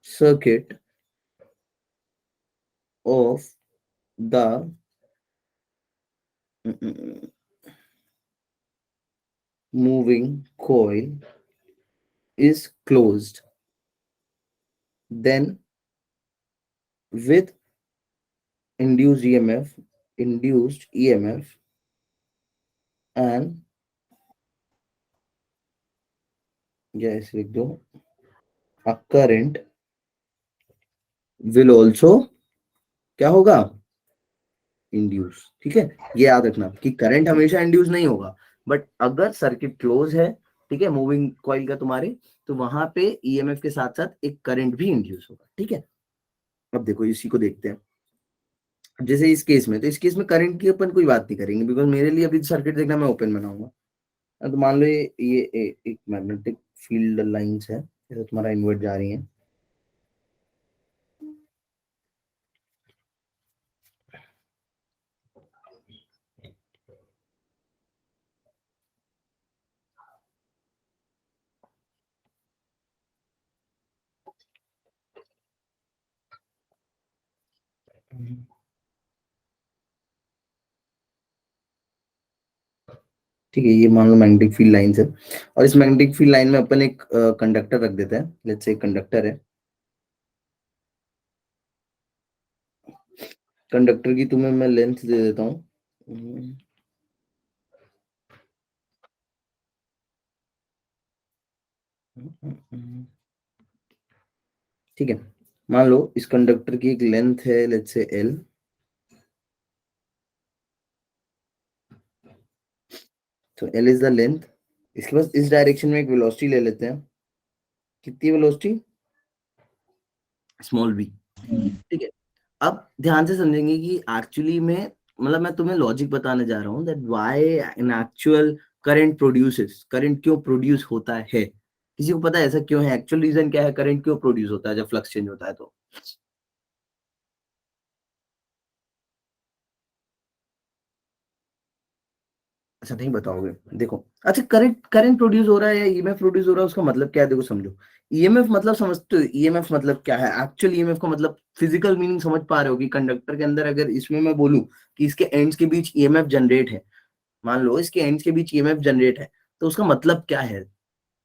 circuit of the moving coil is closed, then with induced EMF and yes लिख दो a current will also क्या होगा इंड्यूस। ठीक है, ये याद रखना कि करंट हमेशा इंड्यूस नहीं होगा, बट अगर सर्किट क्लोज है, ठीक है, मूविंग कॉइल का तुम्हारे, तो वहां पे ईएमएफ के साथ साथ एक करंट भी इंड्यूस होगा। ठीक है, अब देखो इसी को देखते हैं। जैसे इस केस में, तो इस केस में करंट की अपन कोई बात नहीं करेंगे, बिकॉज मेरे लिए अभी सर्किट देखना, मैं ओपन बनाऊंगा। तो मान लो ये एक मैग्नेटिक फील्ड लाइंस है, जैसे तुम्हारा इन्वर्ट जा रही है। ठीक है, ये मान लो मैग्नेटिक फील्ड लाइंस है, और इस मैग्नेटिक फील्ड लाइन में अपन एक कंडक्टर रख देते हैं। लेट्स से कंडक्टर है, कंडक्टर की तुम्हें मैं लेंथ दे देता हूँ। ठीक है, मान लो इस कंडक्टर की एक लेंथ है, लेट्स से एल। तो एल इज द लेंथ। इसके बाद इस डायरेक्शन में एक वेलोसिटी ले लेते हैं। कितनी वेलोसिटी? Small v। ठीक है, अब ध्यान से समझेंगे कि एक्चुअली में, मतलब मैं तुम्हें लॉजिक बताने जा रहा हूँ that why in actual current produces, current क्यों प्रोड्यूस होता है। किसी को पता है ऐसा क्यों है? एक्चुअल रीजन क्या है करंट क्यों प्रोड्यूस होता है जब फ्लक्स चेंज होता है? तो अच्छा नहीं बताओगे? देखो, अच्छा करंट करंट प्रोड्यूस हो रहा है या ईएमएफ प्रोड्यूस हो रहा है, उसका मतलब क्या है? देखो समझो, ईएमएफ मतलब समझते हो? ईएमएफ मतलब क्या है एक्चुअल? ईएमएफ का मतलब फिजिकल मीनिंग समझ पा रहे हो कि कंडक्टर के अंदर अगर इसमें मैं बोलूं कि इसके एंड्स के बीच ईएमएफ जनरेट है, मान लो इसके एंड्स के बीच ईएमएफ जनरेट है, तो उसका मतलब क्या है?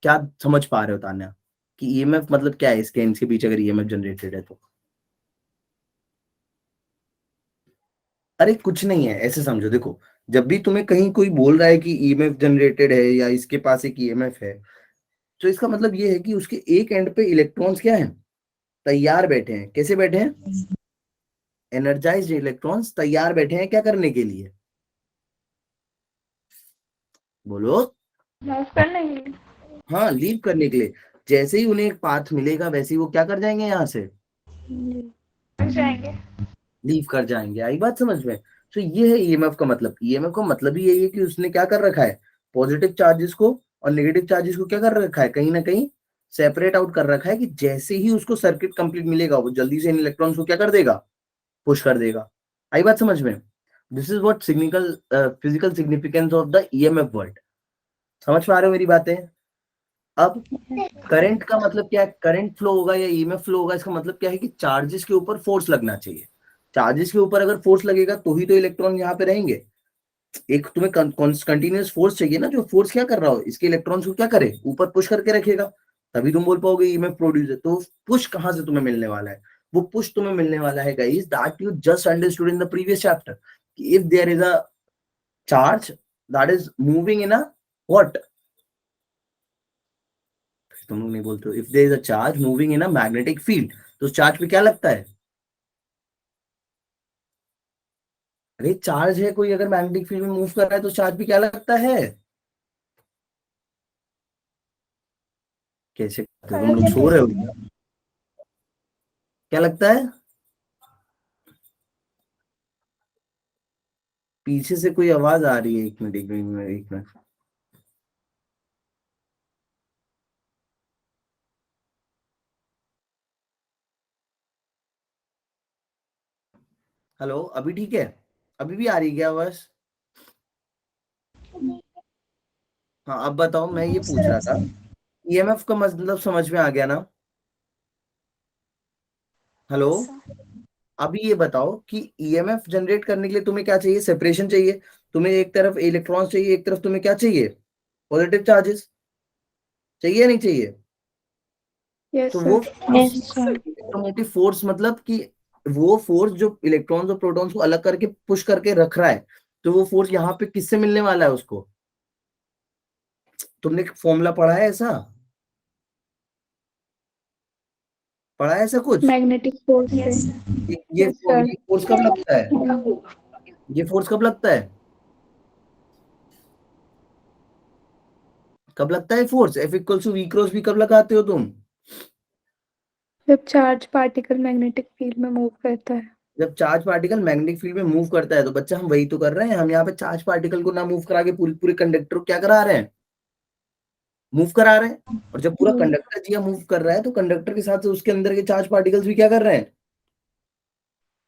क्या समझ पा रहे हो तान्या कि ईएमएफ मतलब क्या है इसके एंड्स के बीच अगर ईएमएफ जनरेटेड है तो? अरे कुछ नहीं है, ऐसे समझो। देखो, जब भी तुम्हें कहीं कोई बोल रहा है कि ईएमएफ जनरेटेड है या इसके पास एक ईएमएफ है, तो इसका मतलब ये है कि उसके एक एंड पे इलेक्ट्रॉन्स क्या है? तैयार बैठे हैं। कैसे बैठे हैं? एनर्जाइज्ड इलेक्ट्रॉन्स तैयार बैठे हैं क्या करने के लिए? बोलो। मूव करने के लिए। हाँ, लीव करने के लिए। जैसे ही उन्हें एक पाथ मिलेगा, वैसे ही वो क्या कर जाएंगे यहाँ से? जाएंगे। लीव कर जाएंगे। आई बात समझ में? तो ये है ईएमएफ का मतलब। ईएमएफ का मतलब ही यही है कि उसने क्या कर रखा है, पॉजिटिव चार्जेस को और नेगेटिव चार्जेस को क्या कर रखा है, कहीं ना कहीं सेपरेट आउट कर रखा है, कि जैसे ही उसको सर्किट कंप्लीट मिलेगा, वो जल्दी से इन इलेक्ट्रॉन्स को क्या कर देगा, पुश कर देगा। आई बात समझ में? This is what significal physical significance of the EMF word. समझ पा रहे हो मेरी बातें? अब करंट का मतलब क्या है? करंट फ्लो होगा या ईएमएफ फ्लो होगा, इसका मतलब क्या है कि चार्जेस के ऊपर फोर्स लगना चाहिए। चार्जेस के ऊपर अगर फोर्स लगेगा तो ही तो इलेक्ट्रॉन यहाँ पे रहेंगे। एक तुम्हें कंटिन्यूअस फोर्स चाहिए ना, जो फोर्स क्या कर रहा हो, इसके इलेक्ट्रॉन्स को क्या करे, ऊपर पुश करके रखेगा, तभी तुम बोल पाओगे ईएमएफ प्रोड्यूस है। तो पुश कहां से तुम्हें मिलने वाला है? वो पुश तुम्हें मिलने वाला है guys, that you just understood in the previous chapter, कि if there is a charge that is moving in a what, तुम लोग नहीं बोलते हो, if there is a charge moving in a magnetic field, तो उस चार्ज पे क्या लगता है? अरे चार्ज है कोई, अगर मैग्नेटिक फील्ड में मूव कर रहा है तो चार्ज भी क्या लगता है? कैसे करते हो? तुम लोग सो रहे हो क्या? क्या लगता है? पीछे से कोई आवाज आ रही है, एक मिनट एक मिनट एक मिनट। हेलो, अभी ठीक है? अभी भी आ रही है क्या आवाज? हाँ, अब बताओ, मैं ये पूछ रहा था, ईएमएफ का मतलब समझ में आ गया ना? हेलो, अभी ये बताओ कि ईएमएफ जनरेट करने के लिए तुम्हें क्या चाहिए? सेपरेशन चाहिए, तुम्हें एक तरफ इलेक्ट्रॉन्स चाहिए, एक तरफ तुम्हें क्या चाहिए? पॉजिटिव चार्जेस चाहिए, नहीं चाहिए? Yes, तो sir. वो Yes, sir. इलेक्ट्रोमोटिव फोर्स मतलब कि वो फोर्स जो इलेक्ट्रॉन्स और प्रोटॉन्स को अलग करके पुश करके रख रहा है, तो वो फोर्स यहाँ पे किससे मिलने वाला है उसको? तुमने फॉर्मूला पढ़ा है ऐसा? पढ़ा है ऐसा कुछ? Magnetic force Yes, से. sir. ये Yes, sir. फोर्स कब लगता है? ये फोर्स कब लगता है? कब लगता है force? F equals to V cross B कब लगाते हो तुम? जब चार्ज पार्टिकल मैग्नेटिक फील्ड में मूव करता है. जब चार्ज पार्टिकल मैग्नेटिक फील्ड में मूव करता है। तो बच्चा हम वही तो कर रहे हैं, हम यहाँ पे चार्ज पार्टिकल को ना मूव करा के पूरे पूरे कंडक्टर को क्या करा रहे हैं? मूव करा रहे हैं। और जब पूरा कंडक्टर जिया मूव कर रहा है तो कंडक्टर के साथ उसके अंदर के चार्ज पार्टिकल्स भी क्या कर रहे हैं?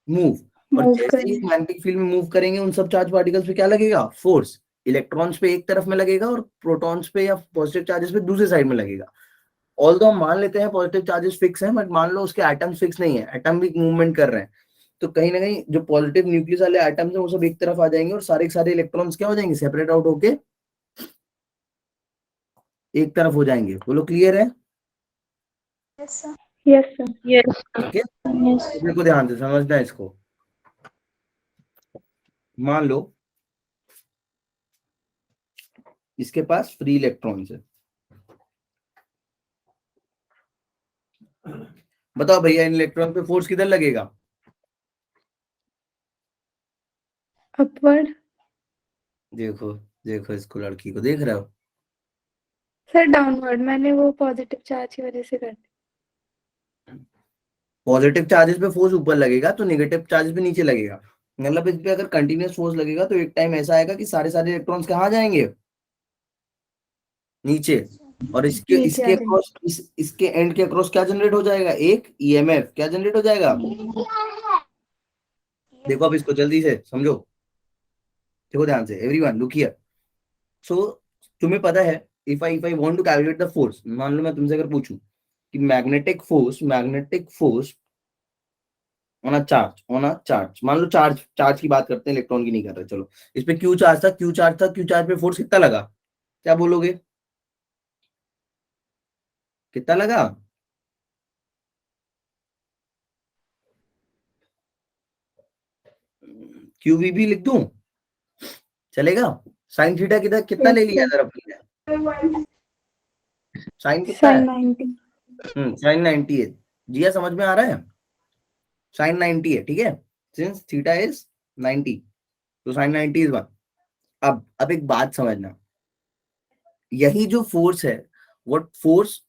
मूव। और मूव जैसे कर ही मैग्नेटिक फील्ड में मूव करेंगे उन सब चार्ज पार्टिकल्स पे क्या लगेगा? फोर्स। इलेक्ट्रॉन्स पे एक तरफ में लगेगा और प्रोटॉन्स पे या पॉजिटिव चार्जेस पे दूसरे साइड में लगेगा। ऑल्दो हम मान लेते हैं पॉजिटिव चार्जेस फिक्स हैं, बट मान लो उसके एटम्स फिक्स नहीं है, एटम भी मूवमेंट कर रहे हैं। तो कहीं ना कहीं जो पॉजिटिव न्यूक्लियस वाले एटम्स हैं वो सब एक तरफ आ जाएंगे और सारे के सारे इलेक्ट्रॉन्स क्या हो जाएंगे? सेपरेट आउट होके एक तरफ हो जाएंगे। बोलो क्लियर है? Yes, sir. Yes, sir. Yes. ठीक है, Yes. देखो ध्यान से समझना है इसको। मान लो इसके पास फ्री इलेक्ट्रॉन्स है, बताओ भैया इन इलेक्ट्रॉन पे फोर्स किधर लगेगा? Upward. देखो देखो इसको, लड़की को देख रहे हो? सर डाउनवर्ड, मैंने वो पॉजिटिव चार्ज की वजह से कर दी. पॉजिटिव चार्जेस पे फोर्स ऊपर लगेगा तो नेगेटिव चार्जेस पे नीचे लगेगा। मतलब इस पे अगर कंटिन्यूअस फोर्स लगेगा तो एक टाइम ऐसा आएगा कि सारे सारे इलेक्ट्रॉन्स कहाँ जाएंगे? नीचे। और इसके नीचे इसके आ अक्रॉस इसके एंड के अक्रॉस क्या जनरेट हो जाएगा? एक ईएमएफ। क्या जनरेट हो जाएगा? देखो अब इसको जल्दी से समझो, देखो ध्यान से, एवरीवन लुक हियर। सो तुम्हें पता है, if I want to calculate the force, मान लो मैं तुमसे अगर पूछूं कि magnetic force on a charge, मान लो चार्ज चार्ज की बात करते हैं, इलेक्ट्रॉन की नहीं कर रहे, चलो। इस पे क्यू चार्ज पे फोर्स कितना लगा? क्या बोलोगे? कितना लगा? क्यूवी भी लिख दूं, चलेगा? साइन थीटा कितना कितना ले लिया जरा अपने? साइन कितना है? साइन 90. साइन 90 है। जिया समझ में आ रहा है? साइन 90 है, ठीक है। सिंस थीटा इज 90 तो साइन 90 इज 1। अब एक बात समझना, यही जो फोर्स है, what force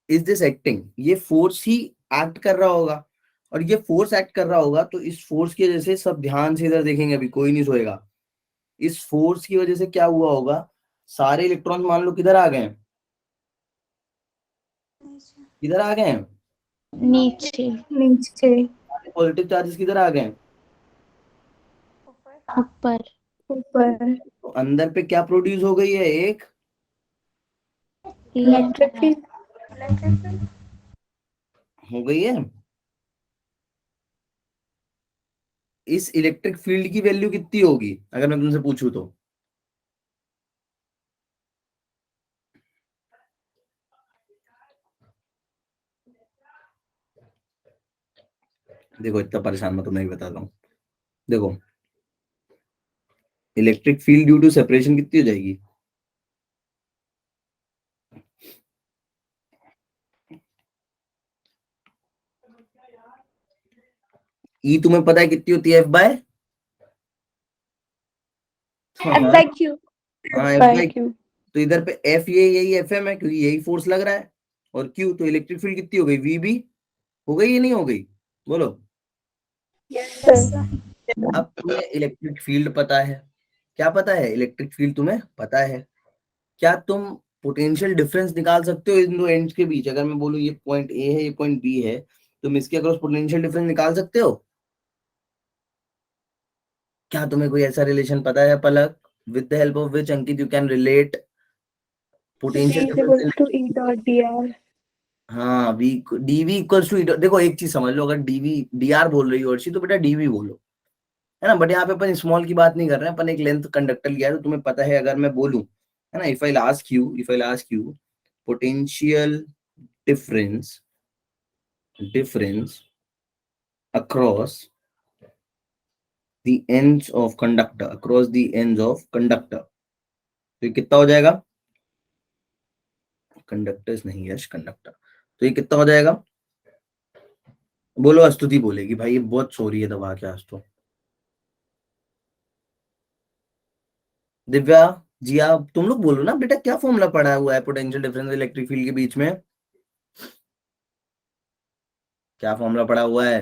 is this acting? ये फोर्स ही एक्ट कर रहा होगा। और ये फोर्स एक्ट कर रहा होगा तो इस फोर्स की वजह से, सब ध्यान से इधर देखेंगे, अभी कोई नहीं सोएगा। इस फोर्स की वजह से क्या हुआ होगा? सारे इलेक्ट्रॉन मान लो किधर आ गए हैं? किधर आ गए हैं? नीचे. नीचे. पॉजिटिव चार्जेस किधर आ गए हैं? ऊपर. ऊपर. तो अंदर पे क्या प्रोड्यूस हो गई है? एक इलेक्ट्रिक फील्ड. हो गई है। इस इलेक्ट्रिक फील्ड की वैल्यू कितनी होगी अगर मैं तुमसे पूछूं तो? देखो इतना परेशान मत, मैं बताता हूँ। देखो electric field due to separation कितनी हो जाएगी? ई तुम्हें पता है कितनी होती है? F by q. हाँ, एफ बाय क्यू। तो इधर पे एफ ये यही एफ एम है क्योंकि यही फोर्स लग रहा है, और क्यू तो इलेक्ट्रिक फील्ड कितनी हो गई? वी भी हो गई या नहीं हो गई? बोलो। अब तुम्हें इलेक्ट्रिक फील्ड पता है, क्या पता है? इलेक्ट्रिक फील्ड तुम्हें पता है। क्या तुम पोटेंशियल डिफरेंस निकाल सकते हो इन दो एंड्स के बीच? अगर मैं बोलूं ये पॉइंट ए है, ये पॉइंट बी है, तुम इसके अक्रॉस पोटेंशियल डिफरेंस निकाल सकते हो? क्या तुम्हें कोई ऐसा रिलेशन पता है Palak, with the help of which Ankit you can relate potential E is equal difference? to E dot dr. हाँ वी डीवी इक्वल्स टू, देखो एक चीज समझ लो, अगर डीवी डीआर बोल रही हो अर्शी तो बेटा डीवी बोलो, है ना। बट यहाँ पे अपन स्मॉल की बात नहीं कर रहे हैं, अपन एक लेंथ कंडक्टर लिया है, तो तुम्हें पता है अगर मैं बोलूं, है ना, if I ask you potential difference across the ends of conductor, तो ये कितना हो जाएगा, कंडक्टर्स नहीं यश कंडक्टर, तो ये कितना हो जाएगा, बोलो। स्तुति बोलेगी भाई ये बहुत सो रही है दबा के आज तो। दिव्या जी आप तुम लोग बोलो ना बेटा, क्या फॉर्मूला पड़ा हुआ है पोटेंशियल डिफरेंस इलेक्ट्रिक फील्ड के बीच में, क्या फॉर्मूला पड़ा हुआ है,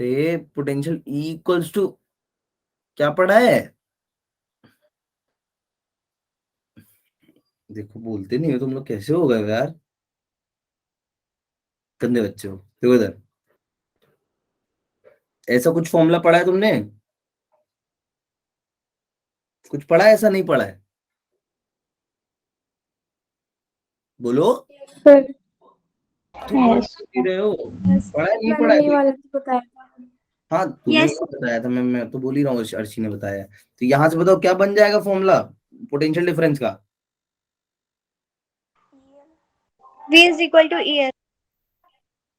पोटेंशियल इक्वल्स टू क्या पड़ा है, देखो बोलते नहीं हो तुम लोग, कैसे होगा यार, गंदे बच्चे हो। देखो इधर, ऐसा कुछ फॉर्मूला पढ़ा है तुमने, कुछ पढ़ा है, ऐसा नहीं पढ़ा है, बोलो। सर तुम पढ़ Yes. नहीं रहे हो, पढ़ा है नहीं पढ़ा मैंने है ये वाला तो बताया था। हाँ तूने Yes. ये बताया था, मैं तो बोल ही रहा हूँ, अर्शी ने बताया है। तो यहाँ से बताओ क्या बन जाएगा फॉर्मूला पोटेंशियल डिफरेंस का, V is equal to EL.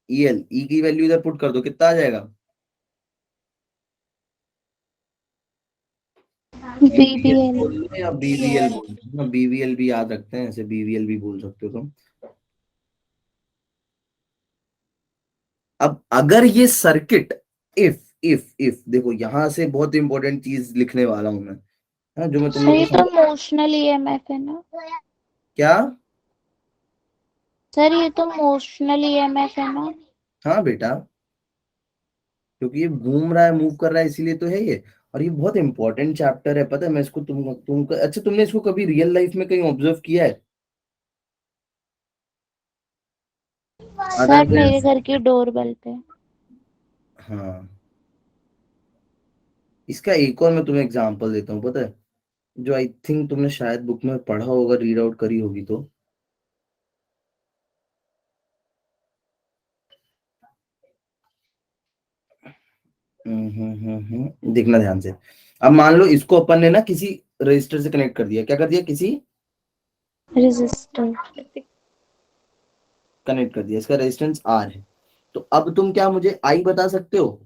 EL, E की वैल्यू इधर पुट कर दो, कितना आ जाएगा, BBL. बोल लो या बीवीएल बोल दो ना, बीवीएल भी याद रखते हैं, ऐसे बीवीएल भी बोल सकते हो तुम। अब अगर ये सर्किट, इफ देखो यहाँ से बहुत इंपॉर्टेंट चीज लिखने वाला हूं मैं, है जो मैं तुम सर लोग ये को तो मोशनल ईएमएफ है ना? क्या, सर ये तो मोशनल ईएमएफ है ना? हाँ बेटा, क्योंकि ये घूम रहा है मूव कर रहा है इसीलिए तो है ये। और ये बहुत इंपॉर्टेंट चैप्टर है, पता है, मैं इसको तुम अच्छा तुमने इसको कभी रियल लाइफ में कहीं ऑब्जर्व किया है, अदर सर देन, मेरे घर की डोरबेल पे। हाँ इसका एक और मैं तुम्हें एग्जांपल देता हूँ, पता है, जो आई थिंक तुमने शायद बुक में पढ़ा होगा, रीड आउट करी होगी तो, देखना ध्यान से। अब मान लो इसको अपन ने ना किसी रजिस्टर से कनेक्ट कर दिया, क्या कर दिया, किसी रेजिस्टर। कनेक्ट कर दिया, इसका रेजिस्टेंस आर है, तो अब तुम क्या मुझे आई बता सकते हो,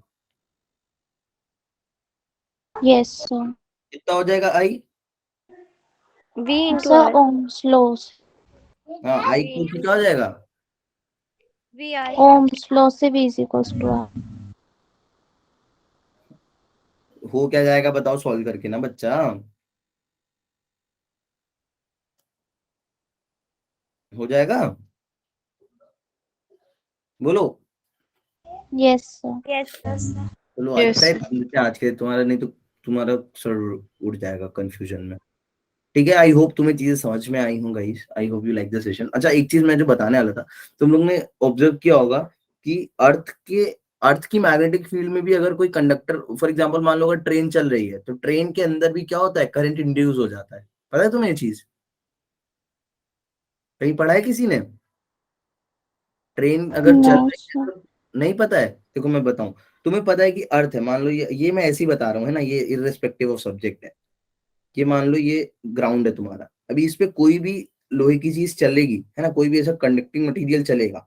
यस सर। कितना हो जाएगा I, V into sir R. Ohm's laws. हाँ आई V क्या हो जाएगा, VI. ओम्स लॉ से V is equals to R। हो क्या जाएगा बताओ सॉल्व करके ना बच्चा, हो जाएगा, बोलो। Yes sir. Yes, yes. चलो यस अच्छा है सर। काम देते हैं आज के, तुम्हारा नहीं तो तुम्हारा सर उड़ जाएगा कंफ्यूजन में। ठीक है, आई होप तुम्हें चीजें समझ में आई हों guys, I hope you like the session. अच्छा एक चीज मैं जो बताने वाला था, तुम लोग ने ऑब्जर्व किया होगा कि अर्थ की मैग्नेटिक फील्ड में भी अगर कोई कंडक्टर, फॉर एग्जांपल मान लो अगर ट्रेन चल रही है, तो ट्रेन के अंदर भी क्या होता है, करंट इंड्यूस हो जाता है, पता है तुम्हें ये चीज, कहीं पढ़ा है किसी ने, ट्रेन अगर चल नहीं रही है सर। तो, नहीं पता है, देखो मैं बताऊं, तुम्हें पता है कि अर्थ है, मान लो ये मैं ऐसे ही बता रहा हूँ, है ना, ये इररिस्पेक्टिव ऑफ सब्जेक्ट है, ये मान लो ये ग्राउंड है तुम्हारा, अभी इस पे कोई भी लोहे की चीज चलेगी, है ना, कोई भी ऐसा कंडक्टिंग मटेरियल चलेगा,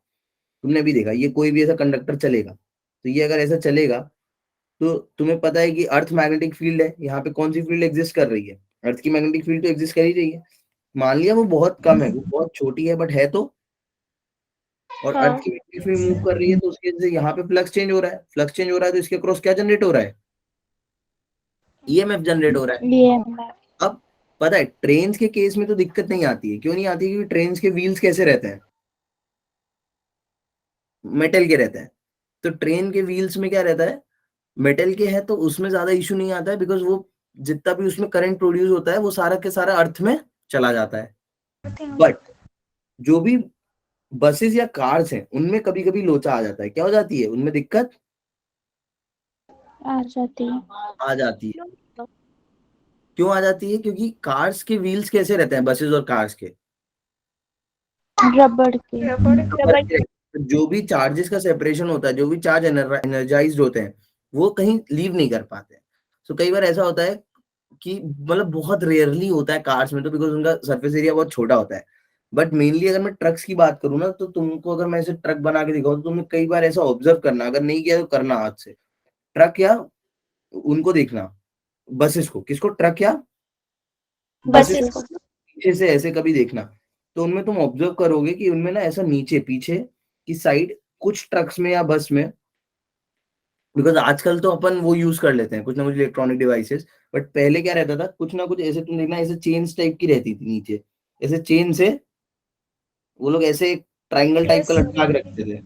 तुमने भी देखा ये कोई भी ऐसा कंडक्टर चलेगा, तो ये अगर ऐसा चलेगा, तो तुम्हें पता है कि अर्थ मैग्नेटिक फील्ड है, यहाँ पे कौन सी फील्ड एग्जिस्ट कर रही है, अर्थ की मैग्नेटिक फील्ड तो एग्जिस्ट कर ही रही है, मान लिया वो बहुत कम है, वो बहुत छोटी है, बट है तो, और अर्थ हाँ. की मैग्नेटिक फील्ड मूव कर रही है, तो उसके वजह से यहाँ पे फ्लक्स चेंज हो रहा है, फ्लक्स चेंज हो रहा है, तो इसके क्रॉस क्या जनरेट हो रहा है, ईएमएफ जनरेट हो रहा है। ईएमएफ। अब पता है ट्रेन के केस में तो दिक्कत नहीं आती है, क्यों नहीं आती, क्योंकि ट्रेन के व्हील्स कैसे रहते हैं, मेटल के रहते हैं, तो ट्रेन के व्हील्स में क्या रहता है, मेटल के है, तो उसमें ज्यादा इशू नहीं आता है, बिकॉज वो जितना भी उसमें करंट प्रोड्यूस होता है वो सारा के सारा अर्थ में चला जाता है। बट जो भी बसेस या कार्स हैं उनमें कभी कभी लोचा आ जाता है, क्या हो जाती है उनमें दिक्कत आ जाती है। आ जाती है, क्यों आ जाती है, क्योंकि कार्स के व्हील्स कैसे रहते हैं, बसेस और कार्स के, रबड़ के। रबर तो जो भी चार्जेस का सेपरेशन होता है, जो भी चार्ज एनर्जाइज्ड होते हैं, वो कहीं लीव नहीं कर पाते। सो कई बार ऐसा होता है कि मतलब बहुत रेयरली होता है कार्स में, तो बिकॉज उनका सरफेस एरिया बहुत छोटा होता है। बट मेनली अगर मैं ट्रक्स की बात करूँ ना, तो तुमको अगर मैं ऐसे ट्रक बना के दिखाऊं, तो तुमने कई बार ऐसा ऑब्जर्व करना, अगर नहीं किया तो करना आज से। ट्रक या उनको देखना, बसेस को, किसको, ट्रक या बसेस बसेस को को। पीछे से ऐसे कभी देखना, तो उनमें तुम ऑब्जर्व करोगे कि उनमें ना ऐसा नीचे पीछे की साइड कुछ ट्रक्स में या बस में, बिकॉज आजकल तो अपन वो यूज कर लेते हैं कुछ ना कुछ इलेक्ट्रॉनिक डिवाइसेस, बट पहले क्या रहता था, कुछ ना कुछ ऐसे तुम देखना, ऐसे चेन्स टाइप की रहती थी नीचे, ऐसे चेन से वो लोग ऐसे ट्राइंगल टाइप का लटका के रखते थे।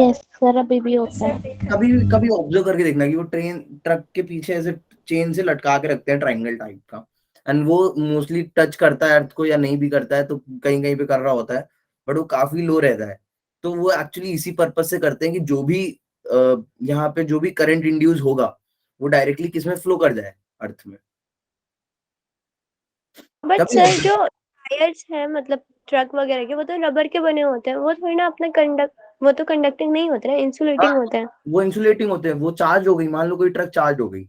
यस सर, अभी भी होता है। कभी कभी ऑब्जर्व करके देखना कि वो ट्रेन ट्रक के पीछे ऐसे चेन से लटका के रखते हैं ट्राइंगल टाइप का, एंड वो मोस्टली टच करता है अर्थ को या नहीं भी करता है, तो कहीं कहीं पे कर रहा होता है, बट वो काफी लो रहता है। तो वो एक्चुअली इसी पर्पज से करते हैं कि जो भी यहाँ पे जो भी करंट इंड्यूस होगा, वो डायरेक्टली किसमें फ्लो कर जाए, अर्थ में। बट कभी सर जो टायर्स है मतलब ट्रक वगैरह के, वो तो रबर के बने होते हैं, वो थोड़ी ना अपना वो तो कंडक्टिंग नहीं होते ना, इंसुलेटिंग होते हैं। वो इंसुलेटिंग होते हैं, वो चार्ज हो गई, मान लो कोई ट्रक चार्ज हो गई,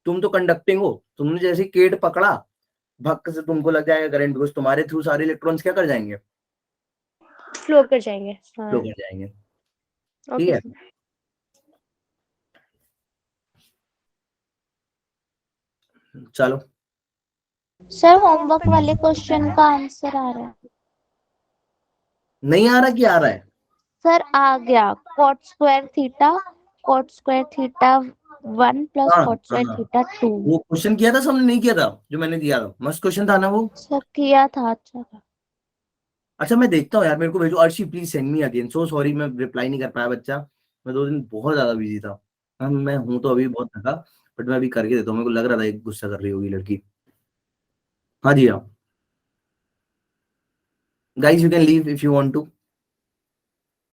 तुम तो कंडक्टिंग हो, तुमने जैसे केट पकड़ा, भक्क से तुमको लग जाएगा करंट, बिकॉज तुम्हारे थ्रू सारे इलेक्ट्रॉन्स क्या कर जाएंगे, फ्लो कर जाएंगे। फ्लो हाँ कर जाएंगे। ठीक ओके है, सर। चलो। सर होमवर्क वाले क्वेश्चन का आंसर आ रहा है। नहीं आ रहा कि आ रहा है? सर आ गया, cot square थीटा 1 प्लस हाँ cot square हाँ, थीटा 2। वो क्वेश्चन किया था सबने, नहीं किया था जो मैंने दिया था, मस्त क्वेश्चन था ना वो। सर किया था, अच्छा था। अच्छा मैं देखता हूँ यार, मेरे को भेजो, Arshi please send me again, so sorry मैं रिप्लाई नहीं कर पाया बच्चा, मैं 2 दिन बहुत ज्यादा बिजी था। हाँ मैं हूँ तो अभी बहुत थका, बट मैं अभी करके देता हूँ, मेरे को लग रहा था एक गुस्सा कर रही होगी लड़की। हाँ जी हाँ, guys you can leave if you want to.